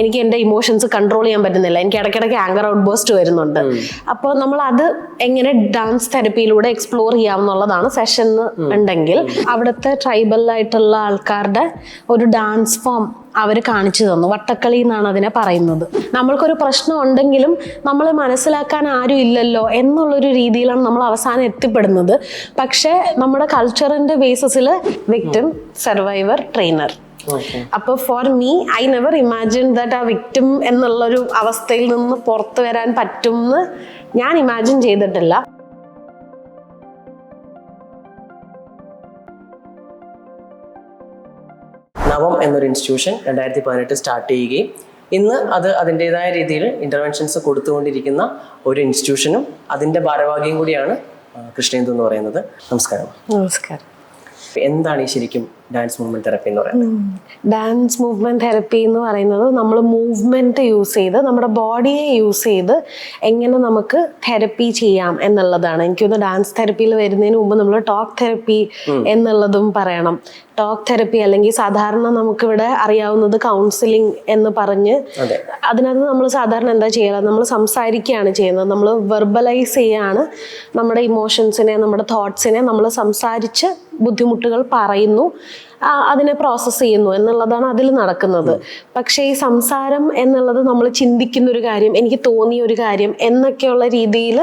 എനിക്ക് എൻ്റെ emotions control ചെയ്യാൻ പറ്റുന്നില്ല, എനിക്ക് ഇടയ്ക്കിടയ്ക്ക് ആങ്കർ ഔട്ട് ബേസ്റ്റ് വരുന്നുണ്ട്. അപ്പോൾ നമ്മൾ അത് എങ്ങനെ ഡാൻസ് തെറപ്പിയിലൂടെ എക്സ്പ്ലോർ ചെയ്യാമെന്നുള്ളതാണ് സെഷൻ ഉണ്ടെങ്കിൽ അവിടുത്തെ ട്രൈബലായിട്ടുള്ള ആൾക്കാരുടെ ഒരു ഡാൻസ് ഫോം അവർ കാണിച്ചു തന്നു. വട്ടക്കളി എന്നാണ് അതിനെ പറയുന്നത്. നമ്മൾക്കൊരു പ്രശ്നം ഉണ്ടെങ്കിലും നമ്മൾ മനസ്സിലാക്കാൻ ആരും ഇല്ലല്ലോ എന്നുള്ളൊരു രീതിയിലാണ് നമ്മൾ അവസാനം എത്തിപ്പെടുന്നത്. പക്ഷേ നമ്മുടെ കൾച്ചറിന്റെ ബേസിസിൽ വിക്ടിം, സർവൈവർ, ട്രെയിനർ. അപ്പൊ for me I never imagine that ആ വിക്ടിം എന്നുള്ളൊരു അവസ്ഥയിൽ നിന്ന് പുറത്തു വരാൻ പറ്റും എന്ന് ഞാൻ ഇമാജിൻ ചെയ്തിട്ടില്ല. നവം എന്നൊരു ഇൻസ്റ്റിറ്റ്യൂഷൻ 2018 സ്റ്റാർട്ട് ചെയ്യുകയും ഇന്ന് അത് അതിൻ്റെതായ രീതിയിൽ ഇൻ്റർവെൻഷൻസ് കൊടുത്തുകൊണ്ടിരിക്കുന്ന ഒരു ഇൻസ്റ്റിറ്റ്യൂഷനും അതിൻ്റെ ഭാരവാഹിയും കൂടിയാണ് കൃഷ്ണേന്ദു എന്ന് പറയുന്നത്. നമസ്കാരം. നമസ്കാരം. എന്താണ് ഈ ശരിക്കും ഡാൻസ് മൂവ്മെന്റ് തെറപ്പി എന്ന് പറയുന്നത്? ഡാൻസ് മൂവ്മെന്റ് തെറപ്പി എന്ന് പറയുന്നത് നമ്മൾ മൂവ്മെന്റ് യൂസ് ചെയ്ത് നമ്മുടെ ബോഡിയെ യൂസ് ചെയ്ത് എങ്ങനെ നമുക്ക് തെറപ്പി ചെയ്യാം എന്നുള്ളതാണ്. എനിക്കൊന്ന് ഡാൻസ് തെറപ്പിയിൽ വരുന്നതിന് മുമ്പ് നമ്മൾ ടോക്ക് തെറപ്പി എന്നുള്ളതും പറയണം. ടോക്ക് തെറപ്പി അല്ലെങ്കിൽ സാധാരണ നമുക്കിവിടെ അറിയാവുന്നത് കൗൺസിലിംഗ് എന്ന് പറഞ്ഞ് അതിനകത്ത് നമ്മൾ സാധാരണ എന്താ ചെയ്യുക, നമ്മൾ സംസാരിക്കുകയാണ് ചെയ്യുന്നത്. നമ്മൾ വെർബലൈസ് ചെയ്യാണ് നമ്മുടെ ഇമോഷൻസിനെ, നമ്മുടെ തോട്ട്സിനെ നമ്മൾ സംസാരിച്ച് ബുദ്ധിമുട്ടുകൾ പറയുന്നു, അതിനെ പ്രോസസ്സ് ചെയ്യുന്നു എന്നുള്ളതാണ് അതിൽ നടക്കുന്നത്. പക്ഷേ ഈ സംസാരം എന്നുള്ളത് നമ്മൾ ചിന്തിക്കുന്ന ഒരു കാര്യം, എനിക്ക് തോന്നിയ ഒരു കാര്യം എന്നൊക്കെയുള്ള രീതിയിൽ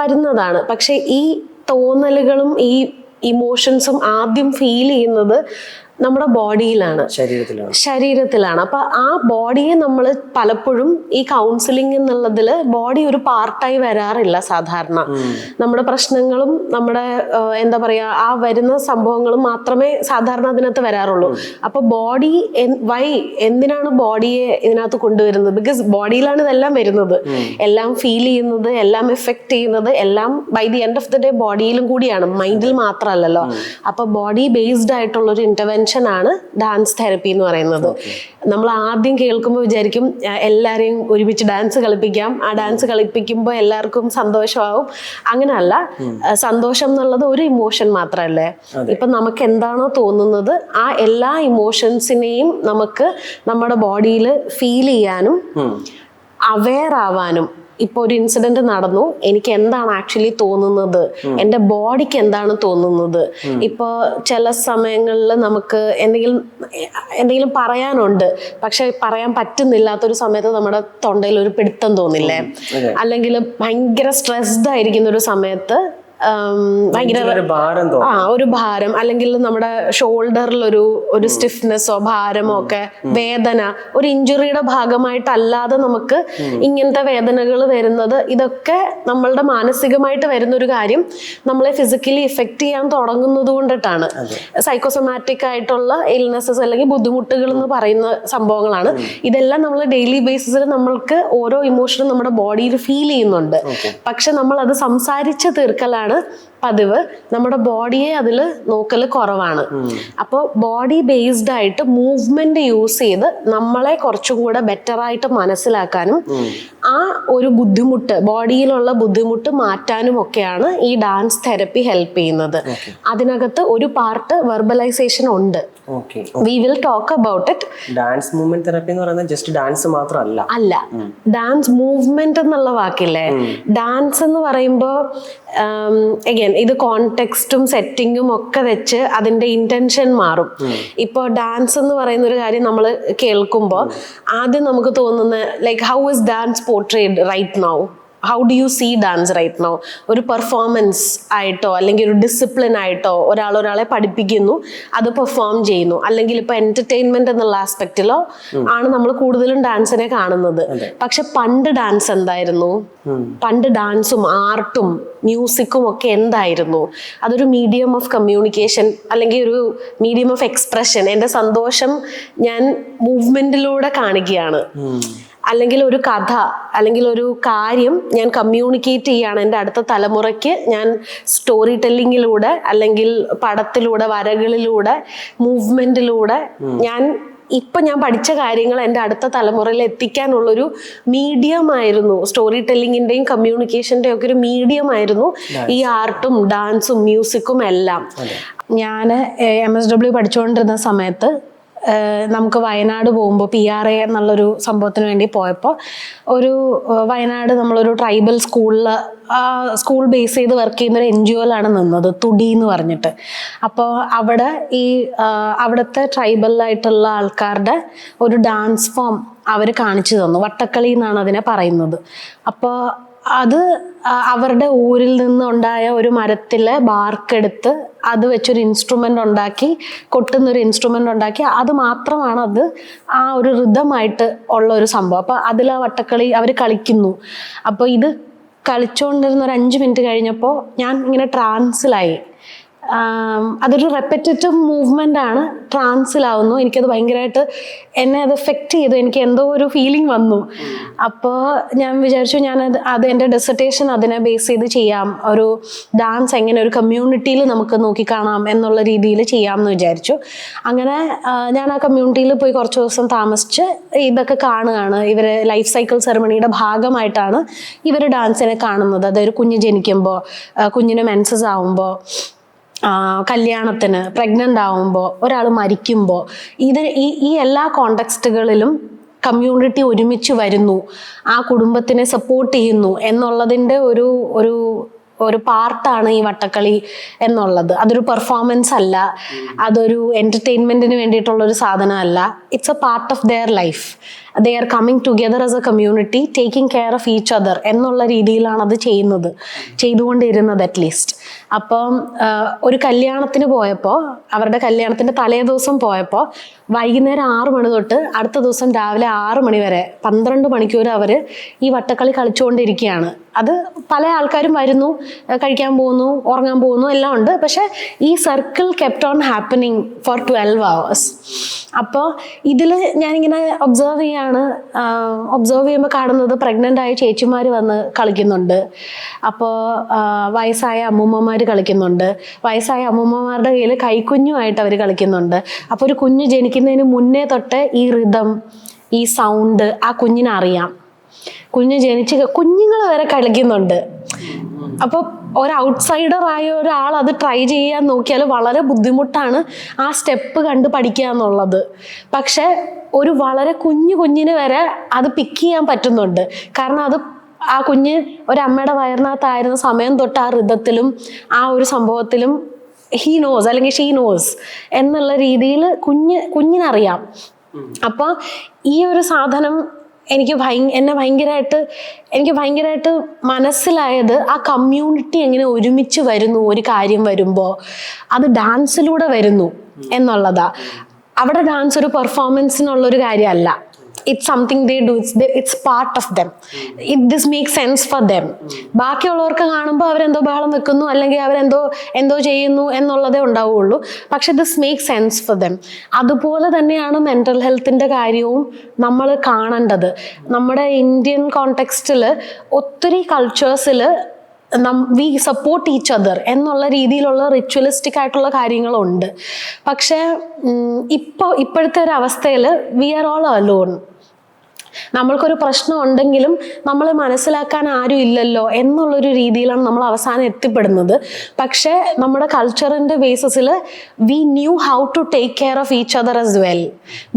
വരുന്നതാണ്. പക്ഷേ ഈ തോന്നലുകളും ഈ ഇമോഷൻസും ആദ്യം ഫീൽ ചെയ്യുന്നത് നമ്മുടെ ബോഡിയിലാണ്, ശരീരത്തിലാണ്. അപ്പൊ ആ ബോഡിയെ നമ്മൾ പലപ്പോഴും ഈ കൗൺസിലിംഗ് എന്നുള്ളതിൽ ബോഡി ഒരു പാർട്ടായി വരാറില്ല. സാധാരണ നമ്മുടെ പ്രശ്നങ്ങളും നമ്മുടെ എന്താ പറയാ ആ വരുന്ന സംഭവങ്ങളും മാത്രമേ സാധാരണ അതിനകത്ത് വരാറുള്ളൂ. അപ്പൊ ബോഡി എന്തിനാണ് ബോഡിയെ ഇതിനകത്ത് കൊണ്ടുവരുന്നത്? ബിക്കോസ് ബോഡിയിലാണ് ഇതെല്ലാം വരുന്നത്, എല്ലാം ഫീൽ ചെയ്യുന്നത്, എല്ലാം എഫക്ട് ചെയ്യുന്നത്, എല്ലാം by the end of the day ബോഡിയിലും കൂടിയാണ്, മൈൻഡിൽ മാത്രമല്ലല്ലോ. അപ്പൊ ബോഡി ബേസ്ഡ് ആയിട്ടുള്ള ഒരു ഇന്റർവെൻഷൻ ആണ് ഡാൻസ് തെറപ്പി എന്ന് പറയുന്നത്. നമ്മൾ ആദ്യം കേൾക്കുമ്പോൾ വിചാരിക്കും എല്ലാരെയും ഒരുമിച്ച് ഡാൻസ് കളിപ്പിക്കാം, ആ ഡാൻസ് കളിപ്പിക്കുമ്പോൾ എല്ലാവർക്കും സന്തോഷമാവും. അങ്ങനെയല്ല. സന്തോഷം എന്നുള്ളത് ഒരു ഇമോഷൻ മാത്രമല്ലേ. ഇപ്പൊ നമുക്ക് എന്താണോ തോന്നുന്നത് ആ എല്ലാ ഇമോഷൻസിനെയും നമുക്ക് നമ്മുടെ ബോഡിയിൽ ഫീൽ ചെയ്യാനും അവെയർ ആവാനും. ഇപ്പൊ ഒരു ഇൻസിഡന്റ് നടന്നു, എനിക്ക് എന്താണ് ആക്ച്വലി തോന്നുന്നത്, എൻ്റെ ബോഡിക്ക് എന്താണ് തോന്നുന്നത്. ഇപ്പൊ ചില സമയങ്ങളിൽ നമുക്ക് എന്തെങ്കിലും പറയാനുണ്ട്, പക്ഷെ പറയാൻ പറ്റുന്നില്ലാത്തൊരു സമയത്ത് നമ്മുടെ തൊണ്ടയിൽ ഒരു പിടുത്തം തോന്നില്ലേ, അല്ലെങ്കിൽ ഭയങ്കര സ്ട്രെസ്ഡ് ആയിരിക്കുന്ന ഒരു സമയത്ത് ഭയങ്കര ഒരു ഭാരം, അല്ലെങ്കിൽ നമ്മുടെ ഷോൾഡറിൽ ഒരു സ്റ്റിഫ്നെസ്സോ ഭാരമോ ഒക്കെ, വേദന, ഒരു ഇഞ്ചുറിയുടെ ഭാഗമായിട്ടല്ലാതെ നമുക്ക് ഇങ്ങനത്തെ വേദനകൾ വരുന്നത്, ഇതൊക്കെ നമ്മളുടെ മാനസികമായിട്ട് വരുന്ന ഒരു കാര്യം നമ്മളെ ഫിസിക്കലി ഇഫക്റ്റ് ചെയ്യാൻ തുടങ്ങുന്നത് കൊണ്ടിട്ടാണ്. സൈക്കോസൊമാറ്റിക് ആയിട്ടുള്ള ഇൽനെസ്സസ് അല്ലെങ്കിൽ ബുദ്ധിമുട്ടുകൾ എന്ന് പറയുന്ന സംഭവങ്ങളാണ് ഇതെല്ലാം. നമ്മൾ ഡെയിലി ബേസിസിൽ നമ്മൾക്ക് ഓരോ ഇമോഷനും നമ്മുടെ ബോഡിയിൽ ഫീൽ ചെയ്യുന്നുണ്ട്, പക്ഷെ നമ്മൾ അത് സംസാരിച്ച് തീർക്കലാണ് പതിവ്. നമ്മുടെ ബോഡിയെ അതിൽ നോക്കല് കുറവാണ്. അപ്പോൾ ബോഡി ബേസ്ഡ് ആയിട്ട് മൂവ്മെന്റ് യൂസ് ചെയ്ത് നമ്മളെ കുറച്ചും കൂടെ ബെറ്റർ ആയിട്ട് മനസ്സിലാക്കാനും ആ ഒരു ബുദ്ധിമുട്ട്, ബോഡിയിലുള്ള ബുദ്ധിമുട്ട് മാറ്റാനും ഒക്കെയാണ് ഈ ഡാൻസ് തെറപ്പി ഹെൽപ്പ് ചെയ്യുന്നത്. അതിനകത്ത് ഒരു പാർട്ട് വെർബലൈസേഷൻ ഉണ്ട്. We will talk about it. Dance movement therapy എന്ന് പറയുന്നത് ജസ്റ്റ് ഡാൻസ് മാത്രമല്ല. അല്ല, ഡാൻസ് മൂവ്മെന്റ് എന്നുള്ള വാക്കില്ലേ, ഡാൻസ് എന്ന് പറയുമ്പോൾ അഗൈൻ ഇത് കോണ്ടെക്സ്റ്റും സെറ്റിങ്ങും ഒക്കെ വെച്ച് അതിന്റെ ഇന്റൻഷൻ മാറും. ഇപ്പൊ ഡാൻസ് എന്ന് പറയുന്ന ഒരു കാര്യം നമ്മൾ കേൾക്കുമ്പോൾ ആദ്യം നമുക്ക് തോന്നുന്ന like how is dance portrayed right now, how do you see dance right now? ഒരു പെർഫോമൻസ് ആയിട്ടോ അല്ലെങ്കിൽ ഒരു ഡിസിപ്ലിൻ ആയിട്ടോ ഒരാളെ പഠിപ്പിക്കുന്നു, അത് പെർഫോം ചെയ്യുന്നു, അല്ലെങ്കിൽ ഇപ്പൊ എന്റർടൈൻമെന്റ് എന്നുള്ള ആസ്പെക്റ്റിലോ ആണ് നമ്മൾ കൂടുതലും ഡാൻസിനെ കാണുന്നത്. പക്ഷെ പണ്ട് ഡാൻസ് എന്തായിരുന്നു? പണ്ട് ഡാൻസും ആർട്ടും മ്യൂസിക്കും ഒക്കെ എന്തായിരുന്നു? അതൊരു മീഡിയം ഓഫ് കമ്മ്യൂണിക്കേഷൻ അല്ലെങ്കിൽ ഒരു മീഡിയം ഓഫ് എക്സ്പ്രഷൻ. എൻ്റെ സന്തോഷം ഞാൻ മൂവ്മെന്റിലൂടെ കാണിക്കുകയാണ്, അല്ലെങ്കിൽ ഒരു കഥ അല്ലെങ്കിൽ ഒരു കാര്യം ഞാൻ കമ്മ്യൂണിക്കേറ്റ് ചെയ്യാണ് എൻ്റെ അടുത്ത തലമുറയ്ക്ക്. ഞാൻ സ്റ്റോറി ടെല്ലിങ്ങിലൂടെ അല്ലെങ്കിൽ പടത്തിലൂടെ, വരകളിലൂടെ, മൂവ്മെന്റിലൂടെ ഞാൻ പഠിച്ച കാര്യങ്ങൾ എൻ്റെ അടുത്ത തലമുറയിൽ എത്തിക്കാനുള്ളൊരു മീഡിയം ആയിരുന്നു. സ്റ്റോറി ടെല്ലിങ്ങിൻ്റെയും കമ്മ്യൂണിക്കേഷൻ്റെയും ഒക്കെ ഒരു മീഡിയം ആയിരുന്നു ഈ ആർട്ടും ഡാൻസും മ്യൂസിക്കും എല്ലാം. ഞാൻ MSW പഠിച്ചുകൊണ്ടിരുന്ന സമയത്ത് നമുക്ക് വയനാട് പോകുമ്പോൾ PRA എന്നുള്ളൊരു സംഭവത്തിന് വേണ്ടി പോയപ്പോൾ ഒരു വയനാട് നമ്മളൊരു ട്രൈബൽ സ്കൂൾ ബേസ് ചെയ്ത് വർക്ക് ചെയ്യുന്ന ഒരു NGOയിലാണ് നിന്നത്, തുടി എന്ന് പറഞ്ഞിട്ട്. അപ്പോൾ അവിടെ അവിടുത്തെ ട്രൈബലായിട്ടുള്ള ആൾക്കാരുടെ ഒരു ഡാൻസ് ഫോം അവർ കാണിച്ചു തന്നു. വട്ടക്കളി എന്നാണ് അതിനെ പറയുന്നത്. അപ്പോൾ അത് അവരുടെ ഊരിൽ നിന്നുണ്ടായ ഒരു മരത്തിലെ ബാർക്കെടുത്ത് അത് വെച്ചൊരു ഇൻസ്ട്രുമെൻ്റ് ഉണ്ടാക്കി, കൊട്ടുന്നൊരു ഇൻസ്ട്രുമെൻ്റ് ഉണ്ടാക്കി, അത് മാത്രമാണ് അത് ആ ഒരു ഋതമായിട്ട് ഉള്ള ഒരു സംഭവം. അപ്പോൾ അതിൽ ആ വട്ടക്കളി അവർ കളിക്കുന്നു. അപ്പോൾ ഇത് കളിച്ചുകൊണ്ടിരുന്ന ഒരു 5 മിനിറ്റ് കഴിഞ്ഞപ്പോൾ ഞാൻ ഇങ്ങനെ ട്രാൻസിലായി. അതൊരു റെപ്പറ്റേറ്റീവ് മൂവ്മെൻ്റ് ആണ്, ട്രാൻസിലാവുന്നു. എനിക്കത് ഭയങ്കരമായിട്ട് എന്നെ അത് എഫക്റ്റ് ചെയ്തു. എനിക്ക് എന്തോ ഒരു ഫീലിംഗ് വന്നു. അപ്പോൾ ഞാൻ വിചാരിച്ചു അത് എൻ്റെ ഡിസർട്ടേഷൻ അതിനെ ബേസ് ചെയ്ത് ചെയ്യാം, ഒരു ഡാൻസ് എങ്ങനെ ഒരു കമ്മ്യൂണിറ്റിയിൽ നമുക്ക് നോക്കിക്കാണാം എന്നുള്ള രീതിയിൽ ചെയ്യാമെന്ന് വിചാരിച്ചു. അങ്ങനെ ഞാൻ ആ കമ്മ്യൂണിറ്റിയിൽ പോയി കുറച്ച് ദിവസം താമസിച്ച് ഇതൊക്കെ കാണുകയാണ്. ഇവർ ലൈഫ് സൈക്കിൾ സെറമണിയുടെ ഭാഗമായിട്ടാണ് ഇവർ ഡാൻസിനെ കാണുന്നത്. അതൊരു കുഞ്ഞ് ജനിക്കുമ്പോൾ, കുഞ്ഞിന് മെൻസസ് ആവുമ്പോൾ, കല്യാണത്തിന്, പ്രഗ്നൻ്റ് ആവുമ്പോൾ, ഒരാൾ മരിക്കുമ്പോൾ, ഈ എല്ലാ കോണ്ടെക്സ്റ്റുകളിലും കമ്മ്യൂണിറ്റി ഒരുമിച്ച് വരുന്നു, ആ കുടുംബത്തിനെ സപ്പോർട്ട് ചെയ്യുന്നു എന്നുള്ളതിൻ്റെ ഒരു പാർട്ടാണ് ഈ വട്ടക്കളി എന്നുള്ളത്. അതൊരു പെർഫോമൻസ് അല്ല, അതൊരു എൻ്റർടൈൻമെൻറ്റിന് വേണ്ടിയിട്ടുള്ളൊരു സാധനമല്ല. It's A part of their life. They are coming together as a community, taking care of each other എന്നുള്ള രീതിയിലാണ് അത് ചെയ്തുകൊണ്ടിരുന്നത് അറ്റ്ലീസ്റ്റ്. അപ്പം ഒരു കല്യാണത്തിന് പോയപ്പോൾ, അവരുടെ കല്യാണത്തിൻ്റെ തലേ ദിവസം പോയപ്പോൾ വൈകുന്നേരം 6 മണി തൊട്ട് അടുത്ത ദിവസം രാവിലെ 6 മണി വരെ 12 മണിക്കൂർ അവർ ഈ വട്ടക്കളി കളിച്ചുകൊണ്ടിരിക്കുകയാണ്. അത് പല ആൾക്കാരും വരുന്നു, കഴിക്കാൻ പോകുന്നു, ഉറങ്ങാൻ പോകുന്നു, എല്ലാം ഉണ്ട്. പക്ഷെ ഈ circle kept on happening for 12 hours. അപ്പോൾ ഇതിൽ ഞാനിങ്ങനെ ഒബ്സർവ് ചെയ്യുമ്പോൾ കാണുന്നത് പ്രഗ്നൻ്റ് ആയ ചേച്ചിമാർ വന്ന് കളിക്കുന്നുണ്ട്. അപ്പോൾ വയസ്സായ അമ്മൂമ്മമാർ കളിക്കുന്നുണ്ട്. വയസ്സായ അമ്മൂമ്മമാരുടെ കയ്യിൽ കൈക്കുഞ്ഞുമായിട്ട് അവർ കളിക്കുന്നുണ്ട്. അപ്പോൾ ഒരു കുഞ്ഞ് ജനിക്കുന്നതിന് മുന്നേ തൊട്ട് ഈ റിതം, ഈ സൗണ്ട് ആ കുഞ്ഞിനറിയാം. കുഞ്ഞ് കുഞ്ഞുങ്ങൾ വരെ കളിക്കുന്നുണ്ട്. അപ്പോൾ ഒരു ഔട്ട്സൈഡർ ആയ ഒരാൾ അത് ട്രൈ ചെയ്യാൻ നോക്കിയാൽ വളരെ ബുദ്ധിമുട്ടാണ് ആ സ്റ്റെപ്പ് കണ്ട് പഠിക്കുക എന്നുള്ളത്. പക്ഷെ ഒരു വളരെ കുഞ്ഞിന് വരെ അത് പിക്ക് ചെയ്യാൻ പറ്റുന്നുണ്ട്. കാരണം ആ കുഞ്ഞ് ഒരമ്മയുടെ വയറിനകത്തായിരുന്ന സമയം തൊട്ട് ആ ഋതത്തിലും ആ ഒരു സംഭവത്തിലും ഹീ നോസ് അല്ലെങ്കിൽ ഷീ നോസ് എന്നുള്ള രീതിയിൽ കുഞ്ഞിനറിയാം. അപ്പോൾ ഈ ഒരു സാധനം എനിക്ക് ഭയങ്കരമായിട്ട് മനസ്സിലായത് ആ കമ്മ്യൂണിറ്റി എങ്ങനെ ഒരുമിച്ച് വരുന്നു ഒരു കാര്യം വരുമ്പോൾ, അത് ഡാൻസിലൂടെ വരുന്നു എന്നുള്ളതാ. അവിടെ ഡാൻസ് ഒരു പെർഫോമൻസിനുള്ളൊരു കാര്യമല്ല. It's something they do. It's part of them. This makes sense for them. ബാക്കിയുള്ളവർക്ക് കാണുമ്പോൾ അവരെന്തോ ബഹളം വെക്കുന്നു അല്ലെങ്കിൽ അവരെന്തോ ചെയ്യുന്നു എന്നുള്ളതേ ഉണ്ടാവുള്ളൂ. പക്ഷെ this make sense for them. അതുപോലെ തന്നെയാണ് മെൻ്റൽ ഹെൽത്തിൻ്റെ കാര്യവും നമ്മൾ കാണേണ്ടത്. നമ്മുടെ ഇന്ത്യൻ കോണ്ടെക്സ്റ്റിൽ ഒത്തിരി കൾച്ചേഴ്സിൽ വി സപ്പോർട്ട് ഈച്ച് അതർ എന്നുള്ള രീതിയിലുള്ള റിച്വലിസ്റ്റിക് ആയിട്ടുള്ള കാര്യങ്ങളുണ്ട്. പക്ഷെ ഇപ്പോഴത്തെ ഒരു അവസ്ഥയിൽ വി ആർ ഓൾ അലോൺ. നമ്മൾക്കൊരു പ്രശ്നം ഉണ്ടെങ്കിലും നമ്മൾ മനസ്സിലാക്കാൻ ആരും ഇല്ലല്ലോ എന്നുള്ളൊരു രീതിയിലാണ് നമ്മൾ അവസാനം എത്തിപ്പെടുന്നത്. പക്ഷേ നമ്മുടെ കൾച്ചറിൻ്റെ ബേസിസിൽ we knew how to take care of each other as well.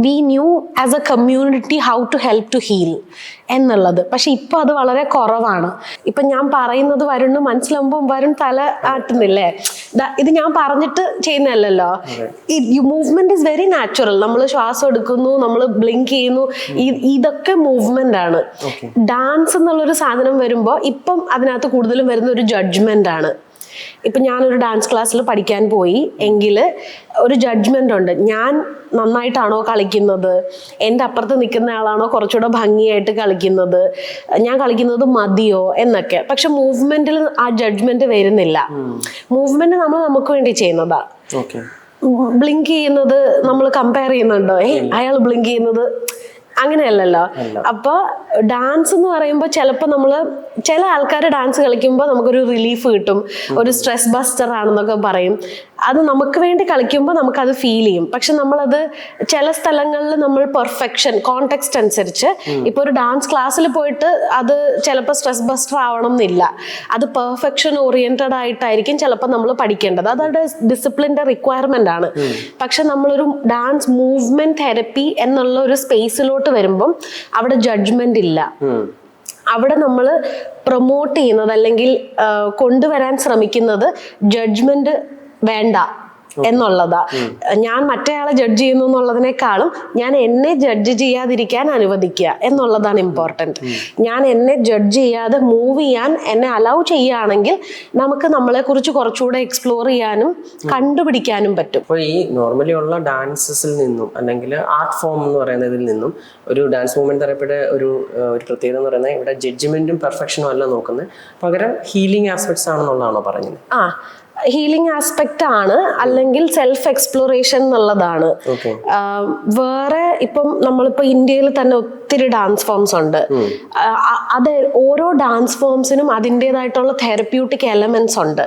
We knew as a community how to help to heal എന്നുള്ളത്. പക്ഷെ ഇപ്പോൾ അത് വളരെ കുറവാണ്. ഇപ്പം ഞാൻ പറയുന്നത് വരുണ് മനസ്സിലാകുമ്പോൾ വരുൺ തല ആട്ടുന്നില്ലേ? ഇത് ഞാൻ പറഞ്ഞിട്ട് ചെയ്യുന്നതല്ലല്ലോ. ഈ മൂവ്മെന്റ് ഇസ് വെരി നാച്ചുറൽ. നമ്മൾ ശ്വാസം എടുക്കുന്നു, നമ്മൾ ബ്ലിങ്ക് ചെയ്യുന്നു, ഇതൊക്കെ മൂവ്മെന്റ് ആണ്. ഡാൻസ് എന്നുള്ളൊരു സാധനം വരുമ്പോൾ ഇപ്പം അതിനകത്ത് കൂടുതലും വരുന്ന ഒരു ജഡ്ജ്മെന്റ് ആണ്. ഇപ്പം ഞാനൊരു ഡാൻസ് ക്ലാസ്സിൽ പഠിക്കാൻ പോയി എങ്കിൽ ഒരു ജഡ്ജ്മെന്റ് ഉണ്ട്. ഞാൻ നന്നായിട്ടാണോ കളിക്കുന്നത്, എൻ്റെ അപ്പുറത്ത് നിൽക്കുന്ന ആളാണോ കുറച്ചുകൂടെ ഭംഗിയായിട്ട് കളിക്കുന്നത്, ഞാൻ കളിക്കുന്നത് മതിയോ എന്നൊക്കെ. പക്ഷെ മൂവ്മെന്റിൽ ആ ജഡ്ജ്മെന്റ് വരുന്നില്ല. മൂവ്മെന്റ് നമ്മൾ നമുക്ക് വേണ്ടി ചെയ്യുന്നതാ. ബ്ലിങ്ക് ചെയ്യുന്നത് നമ്മൾ കമ്പയർ ചെയ്യുന്നുണ്ടോ? അയാൾ ബ്ലിങ്ക് ചെയ്യുന്നത് അങ്ങനെയല്ലല്ലോ. അപ്പോൾ ഡാൻസ് എന്ന് പറയുമ്പോൾ ചിലപ്പോൾ ചില ആൾക്കാർ ഡാൻസ് കളിക്കുമ്പോൾ നമുക്കൊരു റിലീഫ് കിട്ടും, ഒരു സ്ട്രെസ് ബസ്റ്റർ ആണെന്നൊക്കെ പറയും. അത് നമുക്ക് വേണ്ടി കളിക്കുമ്പോൾ നമുക്കത് ഫീൽ ചെയ്യും. പക്ഷെ നമ്മളത് ചില സ്ഥലങ്ങളിൽ നമ്മൾ പെർഫെക്ഷൻ കോണ്ടെക്സ്റ്റ് അനുസരിച്ച് ഇപ്പൊ ഒരു ഡാൻസ് ക്ലാസ്സിൽ പോയിട്ട് അത് ചിലപ്പോൾ സ്ട്രെസ് ബസ്റ്റർ ആവണം എന്നില്ല. അത് പെർഫെക്ഷൻ ഓറിയന്റഡ് ആയിട്ടായിരിക്കും ചിലപ്പോൾ നമ്മൾ പഠിക്കേണ്ടത്. അതവരുടെ ഡിസിപ്ലിന്റെ റിക്വയർമെന്റ് ആണ്. പക്ഷെ നമ്മളൊരു ഡാൻസ് മൂവ്മെന്റ് തെറപ്പി എന്നുള്ള ഒരു സ്പേസിലോട്ട് വരുമ്പം അവിടെ ജഡ്ജ്മെന്റ് ഇല്ല. അവിടെ നമ്മൾ പ്രൊമോട്ട് ചെയ്യുന്നത് അല്ലെങ്കിൽ കൊണ്ടുവരാൻ ശ്രമിക്കുന്നത് ജഡ്ജ്മെന്റ് വേണ്ട എന്നുള്ളതാ. ഞാൻ മറ്റേയാളെ ജഡ്ജ് ചെയ്യുന്നു എന്നുള്ളതിനേക്കാളും ഞാൻ എന്നെ ജഡ്ജ് ചെയ്യാതിരിക്കാൻ അനുവദിക്കുക എന്നുള്ളതാണ് ഇമ്പോർട്ടൻറ്റ്. ഞാൻ എന്നെ ജഡ്ജ് ചെയ്യാതെ മൂവ് ചെയ്യാൻ എന്നെ അലൗ ചെയ്യുകയാണെങ്കിൽ നമുക്ക് നമ്മളെ കുറിച്ച് കുറച്ചുകൂടെ എക്സ്പ്ലോർ ചെയ്യാനും കണ്ടുപിടിക്കാനും പറ്റും. അപ്പോൾ ഈ നോർമലി ഉള്ള ഡാൻസസിൽ നിന്നും അല്ലെങ്കിൽ ആർട്ട് ഫോം എന്ന് പറയുന്നതിൽ നിന്നും ഒരു ഡാൻസ് മൂവ്മെന്റ് തെറപ്പിയുടെ ഒരു പ്രത്യേകത എന്ന് പറയുന്നത് ഇവിടെ ജഡ്ജ്മെന്റും പെർഫെക്ഷനും അല്ല നോക്കുന്നത്, പകരം ഹീലിംഗ് ആസ്പെക്ട്സ് ആണെന്നുള്ളതാണോ പറഞ്ഞത്? ഹീലിംഗ് ആസ്പെക്റ്റ് ആണ്, അല്ലെങ്കിൽ സെൽഫ് എക്സ്പ്ലോറേഷൻ എന്നുള്ളതാണ്. വേറെ ഇപ്പം നമ്മളിപ്പോ ഇന്ത്യയിൽ തന്നെ ഒത്തിരി ഡാൻസ് ഫോംസ് ഉണ്ട്. അത് ഓരോ ഡാൻസ് ഫോംസിനും അതിൻ്റെതായിട്ടുള്ള തെറപ്യൂട്ടിക് എലമെന്റ്സ് ഉണ്ട്.